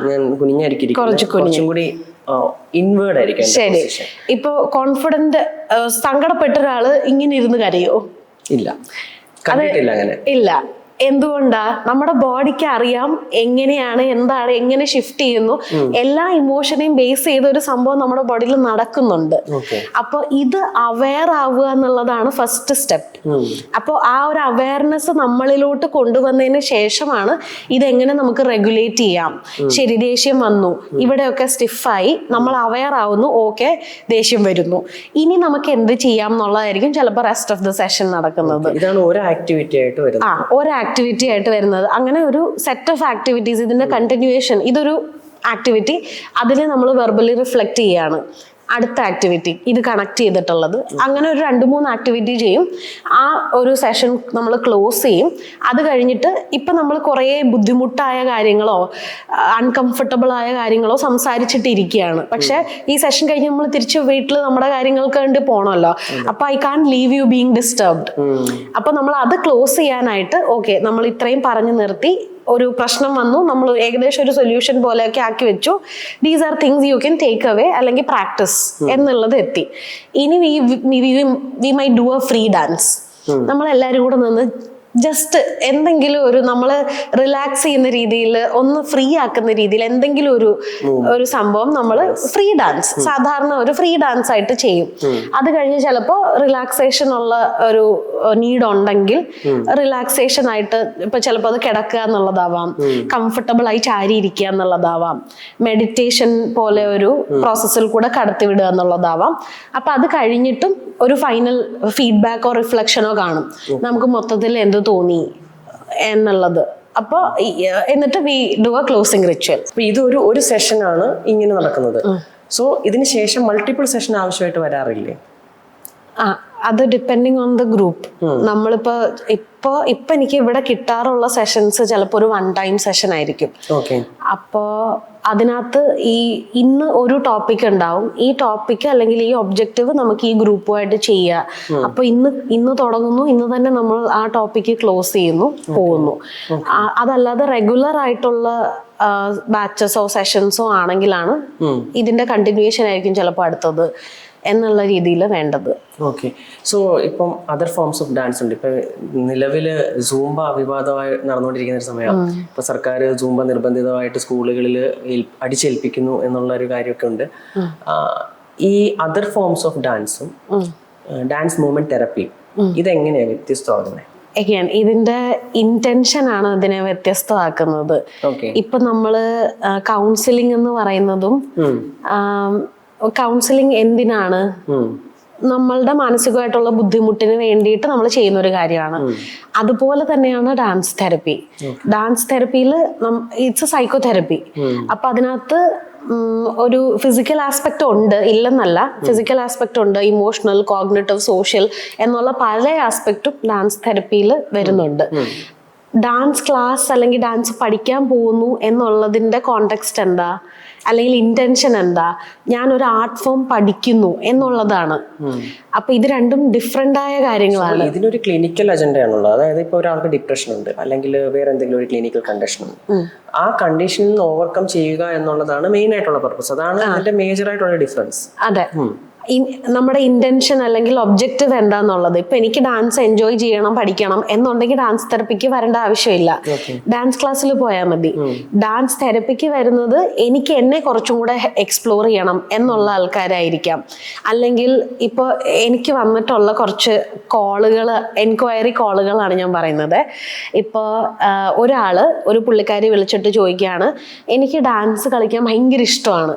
ഞാൻ കുനിഞ്ഞായിരിക്കും, കുറച്ചും കൂടി ഇൻവേർഡ് ആയിരിക്കും. ശരി. ഇപ്പൊ കോൺഫിഡന്റ് സങ്കടപ്പെട്ട ഒരാള് ഇങ്ങനെ ഇരുന്ന് കരയോ? ഇല്ല, കണ്ടിട്ടില്ല അങ്ങനെ. ഇല്ല. എന്തുകൊണ്ടാ? നമ്മുടെ ബോഡിക്ക് അറിയാം എങ്ങനെയാണ്, എന്താണ്, എങ്ങനെ ഷിഫ്റ്റ് ചെയ്യുന്നു, എല്ലാ ഇമോഷനെയും ബേസ് ചെയ്ത ഒരു സംഭവം നമ്മുടെ ബോഡിയിൽ നടക്കുന്നുണ്ട്. അപ്പൊ ഇത് അവെയർ ആവുക എന്നുള്ളതാണ് ഫസ്റ്റ് സ്റ്റെപ്പ്. അപ്പോൾ ആ ഒരു അവയർനെസ് നമ്മളിലോട്ട് കൊണ്ടുവന്നതിന് ശേഷമാണ് ഇതെങ്ങനെ നമുക്ക് റെഗുലേറ്റ് ചെയ്യാം. ശരി, ദേഷ്യം വന്നു, ഇവിടെയൊക്കെ സ്റ്റിഫായി, നമ്മൾ അവെയർ ആവുന്നു, ഓക്കെ ദേഷ്യം വരുന്നു, ഇനി നമുക്ക് എന്ത് ചെയ്യാം എന്നുള്ളതായിരിക്കും ചിലപ്പോൾ റെസ്റ്റ് ഓഫ് ദ സെഷൻ നടക്കുന്നത്. ഇതാണ് ഒരു ആക്ടിവിറ്റി ആയിട്ട് വരുന്നത്. ആക്ടിവിറ്റി ആയിട്ട് വരുന്നത്. അങ്ങനെ ഒരു സെറ്റ് ഓഫ് ആക്ടിവിറ്റീസ്, ഇതിന്റെ കണ്ടിന്യൂവേഷൻ, ഇതൊരു ആക്ടിവിറ്റി, അതിനെ നമ്മൾ വെർബലി റിഫ്ലക്ട് ചെയ്യാണ്. അടുത്ത ആക്ടിവിറ്റി ഇത് കണക്ട് ചെയ്തിട്ടുള്ളത്. അങ്ങനെ ഒരു 2-3 ആക്ടിവിറ്റി ചെയ്യും. ആ ഒരു സെഷൻ നമ്മൾ ക്ലോസ് ചെയ്യും. അത് കഴിഞ്ഞിട്ട് ഇപ്പം നമ്മൾ കുറേ ബുദ്ധിമുട്ടായ കാര്യങ്ങളോ അൺകംഫർട്ടബിൾ ആയ കാര്യങ്ങളോ സംസാരിച്ചിട്ടിരിക്കുകയാണ്. പക്ഷെ ഈ സെഷൻ കഴിഞ്ഞ് നമ്മൾ തിരിച്ച് വീട്ടിൽ നമ്മുടെ കാര്യങ്ങൾക്ക് വേണ്ടി പോകണമല്ലോ. അപ്പൊ I can leave you being disturbed. അപ്പൊ നമ്മൾ അത് ക്ലോസ് ചെയ്യാനായിട്ട് ഓക്കെ നമ്മൾ ഇത്രയും പറഞ്ഞു നിർത്തി, ഒരു പ്രശ്നം വന്നു, നമ്മൾ ഏകദേശം ഒരു സൊല്യൂഷൻ പോലെയൊക്കെ ആക്കി വെച്ചു, these are things you can take away അല്ലെങ്കിൽ പ്രാക്ടീസ് എന്നുള്ളത് എത്തി. ഇനി we may do a free dance. നമ്മളെല്ലാവരും കൂടെ നിന്ന് ജസ്റ്റ് എന്തെങ്കിലും ഒരു നമ്മൾ റിലാക്സ് ചെയ്യുന്ന രീതിയിൽ, ഒന്ന് ഫ്രീ ആക്കുന്ന രീതിയിൽ എന്തെങ്കിലും ഒരു സംഭവം നമ്മൾ ഫ്രീ ഡാൻസ്, സാധാരണ ഒരു ഫ്രീ ഡാൻസ് ആയിട്ട് ചെയ്യും. അത് കഴിഞ്ഞ് ചിലപ്പോൾ റിലാക്സേഷൻ ഉള്ള ഒരു നീഡ് ഉണ്ടെങ്കിൽ റിലാക്സേഷൻ ആയിട്ട് ഇപ്പൊ ചിലപ്പോൾ അത് കിടക്കുക എന്നുള്ളതാവാം, കംഫർട്ടബിൾ ആയി ചാരി ഇരിക്കുക എന്നുള്ളതാവാം, മെഡിറ്റേഷൻ പോലെ ഒരു പ്രോസസ്സിൽ കൂടെ കടത്തിവിടുക എന്നുള്ളതാവാം. അപ്പൊ അത് കഴിഞ്ഞിട്ടും ഒരു ഫൈനൽ ഫീഡ്ബാക്കോ റിഫ്ലക്ഷനോ കാണും, നമുക്ക് മൊത്തത്തിൽ എന്ത് തോന്നി എന്നുള്ളത്. അപ്പോൾ എന്നിട്ട് we do A closing ritual. ഇതൊരു ഒരു സെഷനാണ് ഇങ്ങനെ നടക്കുന്നത്. സോ ഇതിന് ശേഷം മൾട്ടിപ്പിൾ സെഷൻ ആവശ്യമായിട്ട് വരാറില്ലേ? അത് ഡിപ്പെൻഡിങ് ഓൺ ദ ഗ്രൂപ്പ്. നമ്മളിപ്പോ ഇപ്പൊ എനിക്ക് ഇവിടെ കിട്ടാറുള്ള സെഷൻസ് ചിലപ്പോൾ ഒരു 1 ടൈം സെഷൻ ആയിരിക്കും. അപ്പോ അതിനകത്ത് ഇന്ന് ഒരു ടോപ്പിക് ഉണ്ടാവും, ഈ ടോപ്പിക് അല്ലെങ്കിൽ ഈ ഒബ്ജക്റ്റീവ് നമുക്ക് ഈ ഗ്രൂപ്പുമായിട്ട് ചെയ്യാം. അപ്പൊ ഇന്ന് തുടങ്ങുന്നു, ഇന്ന് തന്നെ നമ്മൾ ആ ടോപ്പിക്ക് ക്ലോസ് ചെയ്യുന്നു, പോകുന്നു. അതല്ലാതെ റെഗുലർ ആയിട്ടുള്ള ബാച്ചസോ സെഷൻസോ ആണെങ്കിലാണ് ഇതിന്റെ കണ്ടിന്യൂവേഷൻ ആയിരിക്കും ചിലപ്പോൾ അടുത്തത് എന്നുള്ള രീതിയിൽ വേണ്ടത്. ഓക്കെ. സോ ഇപ്പം അതർ ഫോംസ് ഓഫ് ഡാൻസ് ഉണ്ട്. ഇപ്പം നിലവിൽ സൂംബ വിവാദമായി നടന്നുകൊണ്ടിരിക്കുന്ന ഒരു സമയമാണ്. ഇപ്പം സർക്കാർ സൂംബ നിർബന്ധിതമായിട്ട് സ്കൂളുകളിൽ അടിച്ചേൽപ്പിക്കുന്നു എന്നുള്ള ഒരു കാര്യമൊക്കെ ഉണ്ട്. ഈ അതർ ഫോംസ് ഓഫ് ഡാൻസും ഡാൻസ് മൂവ്മെന്റ് തെറപ്പി ഇതെങ്ങനെയാണ് വ്യത്യസ്തമാകുന്നത്? അഗൈൻ ഇതിന്റെ ഇന്റൻഷൻ ആണ് ഇതിനെ വ്യത്യസ്തമാക്കുന്നത്. ഇപ്പൊ നമ്മള് കൗൺസിലിംഗ് എന്ന് പറയുന്നതും, കൗൺസിലിംഗ് എന്തിനാണ്? നമ്മളുടെ മാനസികമായിട്ടുള്ള ബുദ്ധിമുട്ടിന് വേണ്ടിയിട്ട് നമ്മൾ ചെയ്യുന്ന ഒരു കാര്യമാണ്. അതുപോലെ തന്നെയാണ് ഡാൻസ് തെറപ്പി. ഡാൻസ് തെറപ്പിയിൽ ഇറ്റ്സ് എ സൈക്കോതെറപ്പി. അപ്പൊ അതിനകത്ത് ഒരു ഫിസിക്കൽ ആസ്പെക്ട് ഉണ്ട്, ഇല്ലെന്നല്ല, ഫിസിക്കൽ ആസ്പെക്ട് ഉണ്ട്, ഇമോഷണൽ, കോഗ്നിറ്റീവ്, സോഷ്യൽ എന്നുള്ള പല ആസ്പെക്റ്റും ഡാൻസ് തെറപ്പിയിൽ വരുന്നുണ്ട്. ഡാൻസ് ക്ലാസ് അല്ലെങ്കിൽ ഡാൻസ് പഠിക്കാൻ പോകുന്നു എന്നുള്ളതിന്റെ കോണ്ടെക്സ്റ്റ് എന്താ, അല്ലെങ്കിൽ ഇന്റൻഷൻ എന്താ, ഞാനൊരു ആർട്ട് ഫോം പഠിക്കുന്നു എന്നുള്ളതാണ്. അപ്പൊ ഇത് രണ്ടും ഡിഫറെന്റ് ആയ കാര്യങ്ങളാണ്. ഇതിനൊരു ക്ലിനിക്കൽ അജണ്ടയാണുള്ളത്. അതായത് ഇപ്പൊ ഒരാൾക്ക് ഡിപ്രഷൻ ഉണ്ട് അല്ലെങ്കിൽ വേറെ എന്തെങ്കിലും ഒരു ക്ലിനിക്കൽ കണ്ടീഷൻ ഉണ്ട്, ആ കണ്ടീഷനിൽ ഓവർകം ചെയ്യുക എന്നുള്ളതാണ് മെയിൻ ആയിട്ടുള്ള പർപ്പസ്. അതാണ് അതിന്റെ മേജർ ആയിട്ടുള്ള ഡിഫറൻസ്. അതെ, നമ്മുടെ ഇന്റൻഷൻ അല്ലെങ്കിൽ ഒബ്ജക്റ്റീവ് എന്താന്നുള്ളത്. ഇപ്പൊ എനിക്ക് ഡാൻസ് എൻജോയ് ചെയ്യണം, പഠിക്കണം എന്നുണ്ടെങ്കിൽ ഡാൻസ് തെറപ്പിക്ക് വരേണ്ട ആവശ്യമില്ല, ഡാൻസ് ക്ലാസ്സിൽ പോയാൽ മതി. ഡാൻസ് തെറപ്പിക്ക് വരുന്നത് എനിക്ക് എന്നെ കുറച്ചും കൂടെ എക്സ്പ്ലോർ ചെയ്യണം എന്നുള്ള ആൾക്കാരായിരിക്കാം. അല്ലെങ്കിൽ ഇപ്പൊ എനിക്ക് വന്നിട്ടുള്ള കുറച്ച് കോളുകൾ, എൻക്വയറി കോളുകളാണ് ഞാൻ പറയുന്നത്. ഇപ്പൊ ഒരു പുള്ളിക്കാരി വിളിച്ചിട്ട് ചോദിക്കുകയാണ്, എനിക്ക് ഡാൻസ് കളിക്കാൻ ഭയങ്കര ഇഷ്ടമാണ്,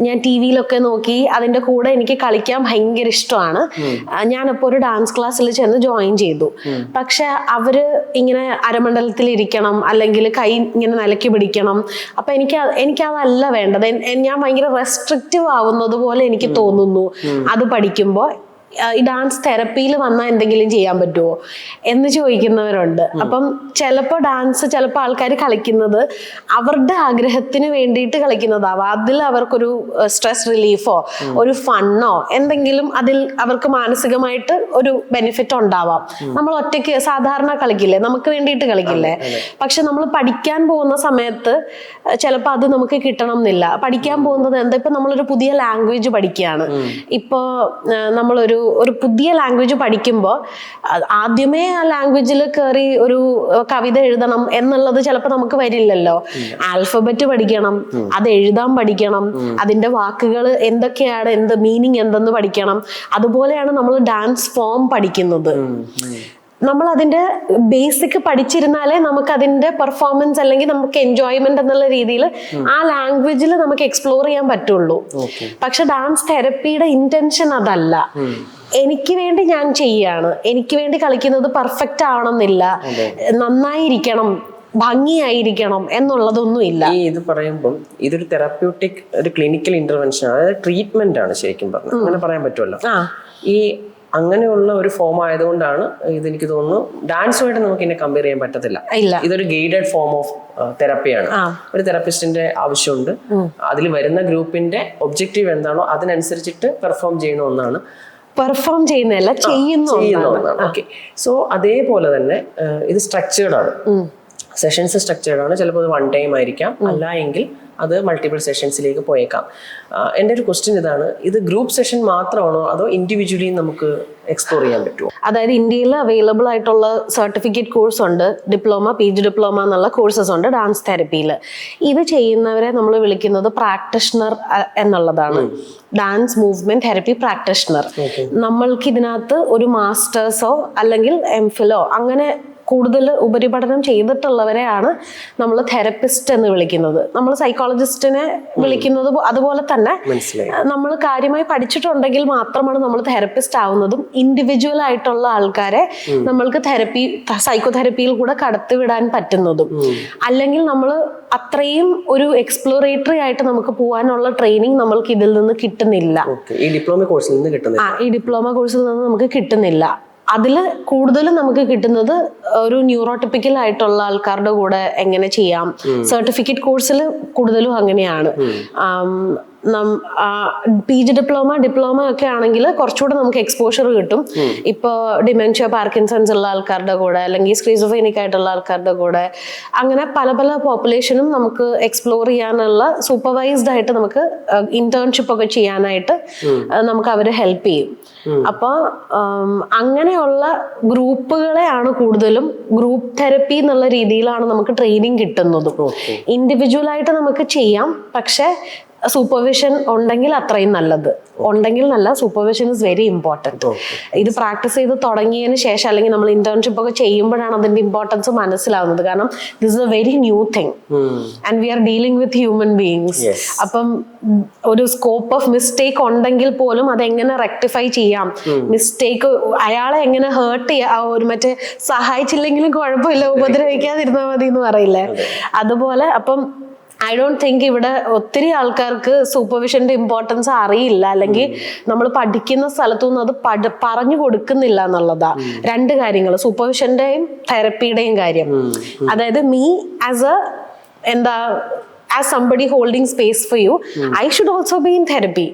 ഞാൻ TV-യിലൊക്കെ നോക്കി അതിന്റെ കൂടെ എനിക്ക് കളിക്കാൻ ഭയങ്കര ഇഷ്ടമാണ്. ഞാനിപ്പോൾ ഒരു ഡാൻസ് ക്ലാസ്സിൽ ചെന്ന് ജോയിൻ ചെയ്തു. പക്ഷെ അവര് ഇങ്ങനെ അരമണ്ഡലത്തിൽ ഇരിക്കണം, അല്ലെങ്കിൽ കൈ ഇങ്ങനെ നിലയ്ക്ക് പിടിക്കണം. അപ്പൊ എനിക്കതല്ല വേണ്ടത്. ഞാൻ ഭയങ്കര റെസ്ട്രിക്റ്റീവ് ആവുന്നത് പോലെ എനിക്ക് തോന്നുന്നു അത് പഠിക്കുമ്പോൾ. ഈ ഡാൻസ് തെറപ്പിയിൽ വന്നാൽ എന്തെങ്കിലും ചെയ്യാൻ പറ്റുമോ എന്ന് ചോദിക്കുന്നവരുണ്ട്. അപ്പം ചിലപ്പോൾ ആൾക്കാർ കളിക്കുന്നത് അവരുടെ ആഗ്രഹത്തിന് വേണ്ടിയിട്ട് കളിക്കുന്നതാവാം. അതിൽ അവർക്കൊരു സ്ട്രെസ് റിലീഫോ ഒരു ഫണ്ണോ എന്തെങ്കിലും അതിൽ അവർക്ക് മാനസികമായിട്ട് ഒരു ബെനിഫിറ്റ് ഉണ്ടാവാം. നമ്മൾ ഒറ്റയ്ക്ക് സാധാരണ കളിക്കില്ലേ, നമുക്ക് വേണ്ടിയിട്ട് കളിക്കില്ലേ. പക്ഷെ നമ്മൾ പഠിക്കാൻ പോകുന്ന സമയത്ത് ചിലപ്പോൾ അത് നമുക്ക് കിട്ടണം എന്നില്ല. പഠിക്കാൻ പോകുന്നത് എന്താ, ഇപ്പൊ നമ്മളൊരു പുതിയ ലാംഗ്വേജ് പഠിക്കുകയാണ്. ഇപ്പോൾ നമ്മളൊരു പുതിയ ലാംഗ്വേജ് പഠിക്കുമ്പോൾ ആദ്യമേ ആ ലാംഗ്വേജിൽ കയറി ഒരു കവിത എഴുതണം എന്നുള്ളത് ചിലപ്പോൾ നമുക്ക് വരില്ലല്ലോ. ആൽഫബറ്റ് പഠിക്കണം, അത് എഴുതാൻ പഠിക്കണം, അതിന്റെ വാക്കുകൾ എന്തൊക്കെയാണ്, എന്ത് മീനിങ് എന്തെന്ന് പഠിക്കണം. അതുപോലെയാണ് നമ്മൾ ഡാൻസ് ഫോം പഠിക്കുന്നത്. നമ്മൾ അതിന്റെ ബേസിക് പഠിച്ചിരുന്നാലേ നമുക്ക് അതിന്റെ പെർഫോമൻസ് അല്ലെങ്കിൽ നമുക്ക് എൻജോയ്മെന്റ് എന്നുള്ള രീതിയിൽ ആ ലാംഗ്വേജിൽ നമുക്ക് എക്സ്പ്ലോർ ചെയ്യാൻ പറ്റുള്ളൂ. പക്ഷെ ഡാൻസ് തെറപ്പിയുടെ ഇന്റൻഷൻ അതല്ല. എനിക്ക് വേണ്ടി ഞാൻ ചെയ്യാണ്, എനിക്ക് വേണ്ടി കളിക്കുന്നത് പെർഫെക്റ്റ് ആവണമെന്നില്ല, നന്നായിരിക്കണം, ഭംഗിയായിരിക്കണം എന്നുള്ളതൊന്നും ഇല്ല. ഈ ഇത് പറയുമ്പോൾ ഇതൊരു തെറാപ്യൂട്ടിക് ഒരു ക്ലിനിക്കൽ ഇന്റർവെൻഷൻ, അതായത് ട്രീറ്റ്മെന്റ് ആണ് ശരിക്കും പറഞ്ഞത്, അങ്ങനെ പറയാൻ പറ്റുമല്ലോ. ഈ അങ്ങനെയുള്ള ഒരു ഫോം ആയതുകൊണ്ടാണ് ഇതെനിക്ക് തോന്നുന്നു ഡാൻസുമായിട്ട് നമുക്ക് ഇതിനെ കമ്പയർ ചെയ്യാൻ പറ്റത്തില്ല. ഇതൊരു ഗൈഡഡ് ഫോം ഓഫ് തെറപ്പിയാണ്. ഒരു തെറപ്പിസ്റ്റിന്റെ ആവശ്യമുണ്ട്. അതിൽ വരുന്ന ഗ്രൂപ്പിന്റെ ഒബ്ജക്റ്റീവ് എന്താണോ അതിനനുസരിച്ചിട്ട് പെർഫോം ചെയ്യണ ഒന്നാണ്. പെർഫോം ചെയ്യുന്നതല്ല, ചെയ്യുന്ന ഒന്നാണ്. ഓക്കെ. സോ അതേപോലെ തന്നെ ഇത് സ്ട്രക്ചേർഡ് ആണ്. സെഷൻസ് സ്ട്രക്ചേർഡ് ആണ്. ചിലപ്പോൾ അത് 1 ടൈം ആയിരിക്കാം, അല്ല എങ്കിൽ അത് മൾട്ടിപ്പിൾ സെഷൻസിലേക്ക് പോയേക്കാം. എൻ്റെ ഒരു ക്വസ്റ്റ്യൻ ഇതാണ്, ഇത് ഗ്രൂപ്പ് സെഷൻ മാത്രമാണോ അതോ ഇൻഡിവിജ്വലി നമുക്ക് എക്സ്പ്ലോർ ചെയ്യാൻ പറ്റുമോ? അതായത് ഇന്ത്യയിൽ അവൈലബിൾ ആയിട്ടുള്ള സർട്ടിഫിക്കറ്റ് കോഴ്സ് ഉണ്ട്, ഡിപ്ലോമ, PG ഡിപ്ലോമ എന്നുള്ള കോഴ്സസ് ഉണ്ട് ഡാൻസ് തെറപ്പിയിൽ. ഇത് ചെയ്യുന്നവരെ നമ്മൾ വിളിക്കുന്നത് പ്രാക്ടീഷണർ എന്നുള്ളതാണ്. Dance movement therapy practitioner. നമ്മൾക്ക് ഇതിനകത്ത് ഒരു മാസ്റ്റേഴ്സോ അല്ലെങ്കിൽ MPhil അങ്ങനെ കൂടുതൽ ഉപരിപഠനം ചെയ്തിട്ടുള്ളവരെയാണ് നമ്മൾ തെറപ്പിസ്റ്റ് എന്ന് വിളിക്കുന്നത്. നമ്മൾ സൈക്കോളജിസ്റ്റിനെ വിളിക്കുന്നത് അതുപോലെ തന്നെ നമ്മൾ കാര്യമായി പഠിച്ചിട്ടുണ്ടെങ്കിൽ മാത്രമാണ് നമ്മൾ തെറപ്പിസ്റ്റ് ആവുന്നതും. ഇൻഡിവിജ്വൽ ആയിട്ടുള്ള ആൾക്കാരെ നമ്മൾക്ക് സൈക്കോ തെറപ്പിയിൽ കൂടെ കടത്തിവിടാൻ പറ്റുന്നതും. അല്ലെങ്കിൽ നമ്മൾ അത്രയും ഒരു എക്സ്പ്ലോറേറ്ററി ആയിട്ട് നമുക്ക് പോകാനുള്ള ട്രെയിനിങ് നമ്മൾക്ക് ഇതിൽ നിന്ന് കിട്ടുന്നില്ല. ഈ ഡിപ്ലോമ കോഴ്സിൽ നിന്ന് നമുക്ക് കിട്ടുന്നില്ല. അതിൽ കൂടുതലും നമുക്ക് കിട്ടുന്നത് ഒരു ന്യൂറോട്ടിപ്പിക്കൽ ആയിട്ടുള്ള ആൾക്കാരുടെ കൂടെ എങ്ങനെ ചെയ്യാം. സർട്ടിഫിക്കറ്റ് കോഴ്സിൽ കൂടുതലും അങ്ങനെയാണ്. PG ഡിപ്ലോമ ഒക്കെ ആണെങ്കിൽ കുറച്ചുകൂടെ നമുക്ക് എക്സ്പോഷർ കിട്ടും. ഇപ്പോൾ ഡിമെൻഷ്യ, പാർക്കിൻസൺസ് ഉള്ള ആൾക്കാരുടെ കൂടെ അല്ലെങ്കിൽ സ്ക്രീസോഫ്രീനിക് ആയിട്ടുള്ള ആൾക്കാരുടെ കൂടെ അങ്ങനെ പല പോപ്പുലേഷനും നമുക്ക് എക്സ്പ്ലോർ ചെയ്യാനുള്ള സൂപ്പർവൈസ്ഡ് ആയിട്ട് നമുക്ക് ഇന്റേൺഷിപ്പ് ഒക്കെ ചെയ്യാനായിട്ട് നമുക്ക് അവർ ഹെൽപ്പ് ചെയ്യും. അപ്പോൾ അങ്ങനെയുള്ള ഗ്രൂപ്പുകളെയാണ് കൂടുതലും ഗ്രൂപ്പ് തെറപ്പി എന്നുള്ള രീതിയിലാണ് നമുക്ക് ട്രെയിനിങ് കിട്ടുന്നതും. ഇൻഡിവിജ്വൽ ആയിട്ട് നമുക്ക് ചെയ്യാം, പക്ഷെ സൂപ്പർവിഷൻ ഉണ്ടെങ്കിൽ അത്രയും നല്ലത്. Supervision is very important. ഇത് പ്രാക്ടീസ് ചെയ്ത് തുടങ്ങിയതിന് ശേഷം അല്ലെങ്കിൽ നമ്മൾ ഇന്റേൺഷിപ്പ് ഒക്കെ ചെയ്യുമ്പോഴാണ് അതിന്റെ ഇമ്പോർട്ടൻസ് മനസ്സിലാവുന്നത്. കാരണം this is A very new thing and we are dealing with human beings. അപ്പം ഒരു സ്കോപ്പ് ഓഫ് മിസ്റ്റേക്ക് ഉണ്ടെങ്കിൽ പോലും അതെങ്ങനെ റെക്ടിഫൈ ചെയ്യാം, മിസ്റ്റേക്ക് അയാളെ എങ്ങനെ ഹേർട്ട് ചെയ്യാം, ഒരു മറ്റേ സഹായിച്ചില്ലെങ്കിലും കുഴപ്പമില്ല, ഉപദ്രവിക്കാതിരുന്നാൽ മതി എന്ന് പറയില്ലേ, അതുപോലെ. അപ്പം ഐ ഡോണ്ട് തിങ്ക് ഇവിടെ ഒത്തിരി ആൾക്കാർക്ക് സൂപ്പർവിഷന്റെ ഇമ്പോർട്ടൻസ് അറിയില്ല, അല്ലെങ്കിൽ നമ്മൾ പഠിക്കുന്ന സ്ഥലത്തുനിന്ന് അത് പറഞ്ഞു കൊടുക്കുന്നില്ല എന്നുള്ളതാ. 2 കാര്യങ്ങൾ, സൂപ്പർവിഷന്റെയും തെറപ്പിയുടെയും കാര്യം. അതായത് me as somebody holding space for you, I should also be in therapy.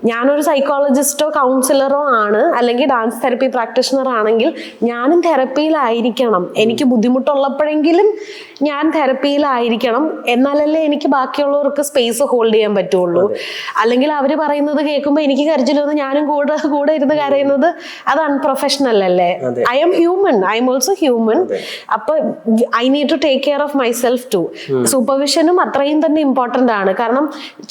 ഞാനൊരു സൈക്കോളജിസ്റ്റോ കൗൺസിലറോ ആണ്, അല്ലെങ്കിൽ ഡാൻസ് തെറപ്പി പ്രാക്ടീഷണർ ആണെങ്കിൽ ഞാനും തെറപ്പിയിലായിരിക്കണം. എനിക്ക് ബുദ്ധിമുട്ടുള്ളപ്പോഴെങ്കിലും ഞാൻ തെറപ്പിയിലായിരിക്കണം. എന്നാലല്ലേ എനിക്ക് ബാക്കിയുള്ളവർക്ക് സ്പേസ് ഹോൾഡ് ചെയ്യാൻ പറ്റുള്ളൂ. അല്ലെങ്കിൽ അവർ പറയുന്നത് കേൾക്കുമ്പോൾ എനിക്ക് കരച്ചിൽ വന്ന് ഞാനും കൂടെ ഇരുന്ന് കരയുന്നത് അത് അൺപ്രൊഫഷണൽ അല്ലേ. I am human, I am also human. അപ്പൊ I need to take care of myself too. സൂപ്പർവിഷനും അത്രയും തന്നെ ഇമ്പോർട്ടന്റ് ആണ്. കാരണം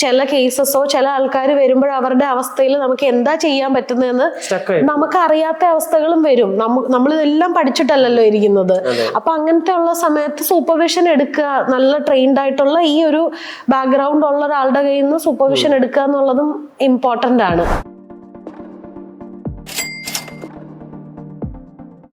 ചില കേസസോ ചില ആൾക്കാർ അവരുടെ അവസ്ഥയിൽ നമുക്ക് എന്താ ചെയ്യാൻ പറ്റുന്നതെന്ന് നമുക്ക് അറിയാത്ത അവസ്ഥകളും വരും. നമ്മളിതെല്ലാം പഠിച്ചിട്ടല്ലല്ലോ ഇരിക്കുന്നത്. അപ്പൊ അങ്ങനത്തെ ഉള്ള സമയത്ത് സൂപ്പർവിഷൻ എടുക്കുക, നല്ല ട്രെയിൻഡ് ആയിട്ടുള്ള ഈ ഒരു ബാക്ക്ഗ്രൗണ്ട് ഉള്ള ഒരാളുടെ കയ്യിൽ നിന്ന് സൂപ്പർവിഷൻ എടുക്കുക എന്നുള്ളതും ഇമ്പോർട്ടന്റ് ആണ്.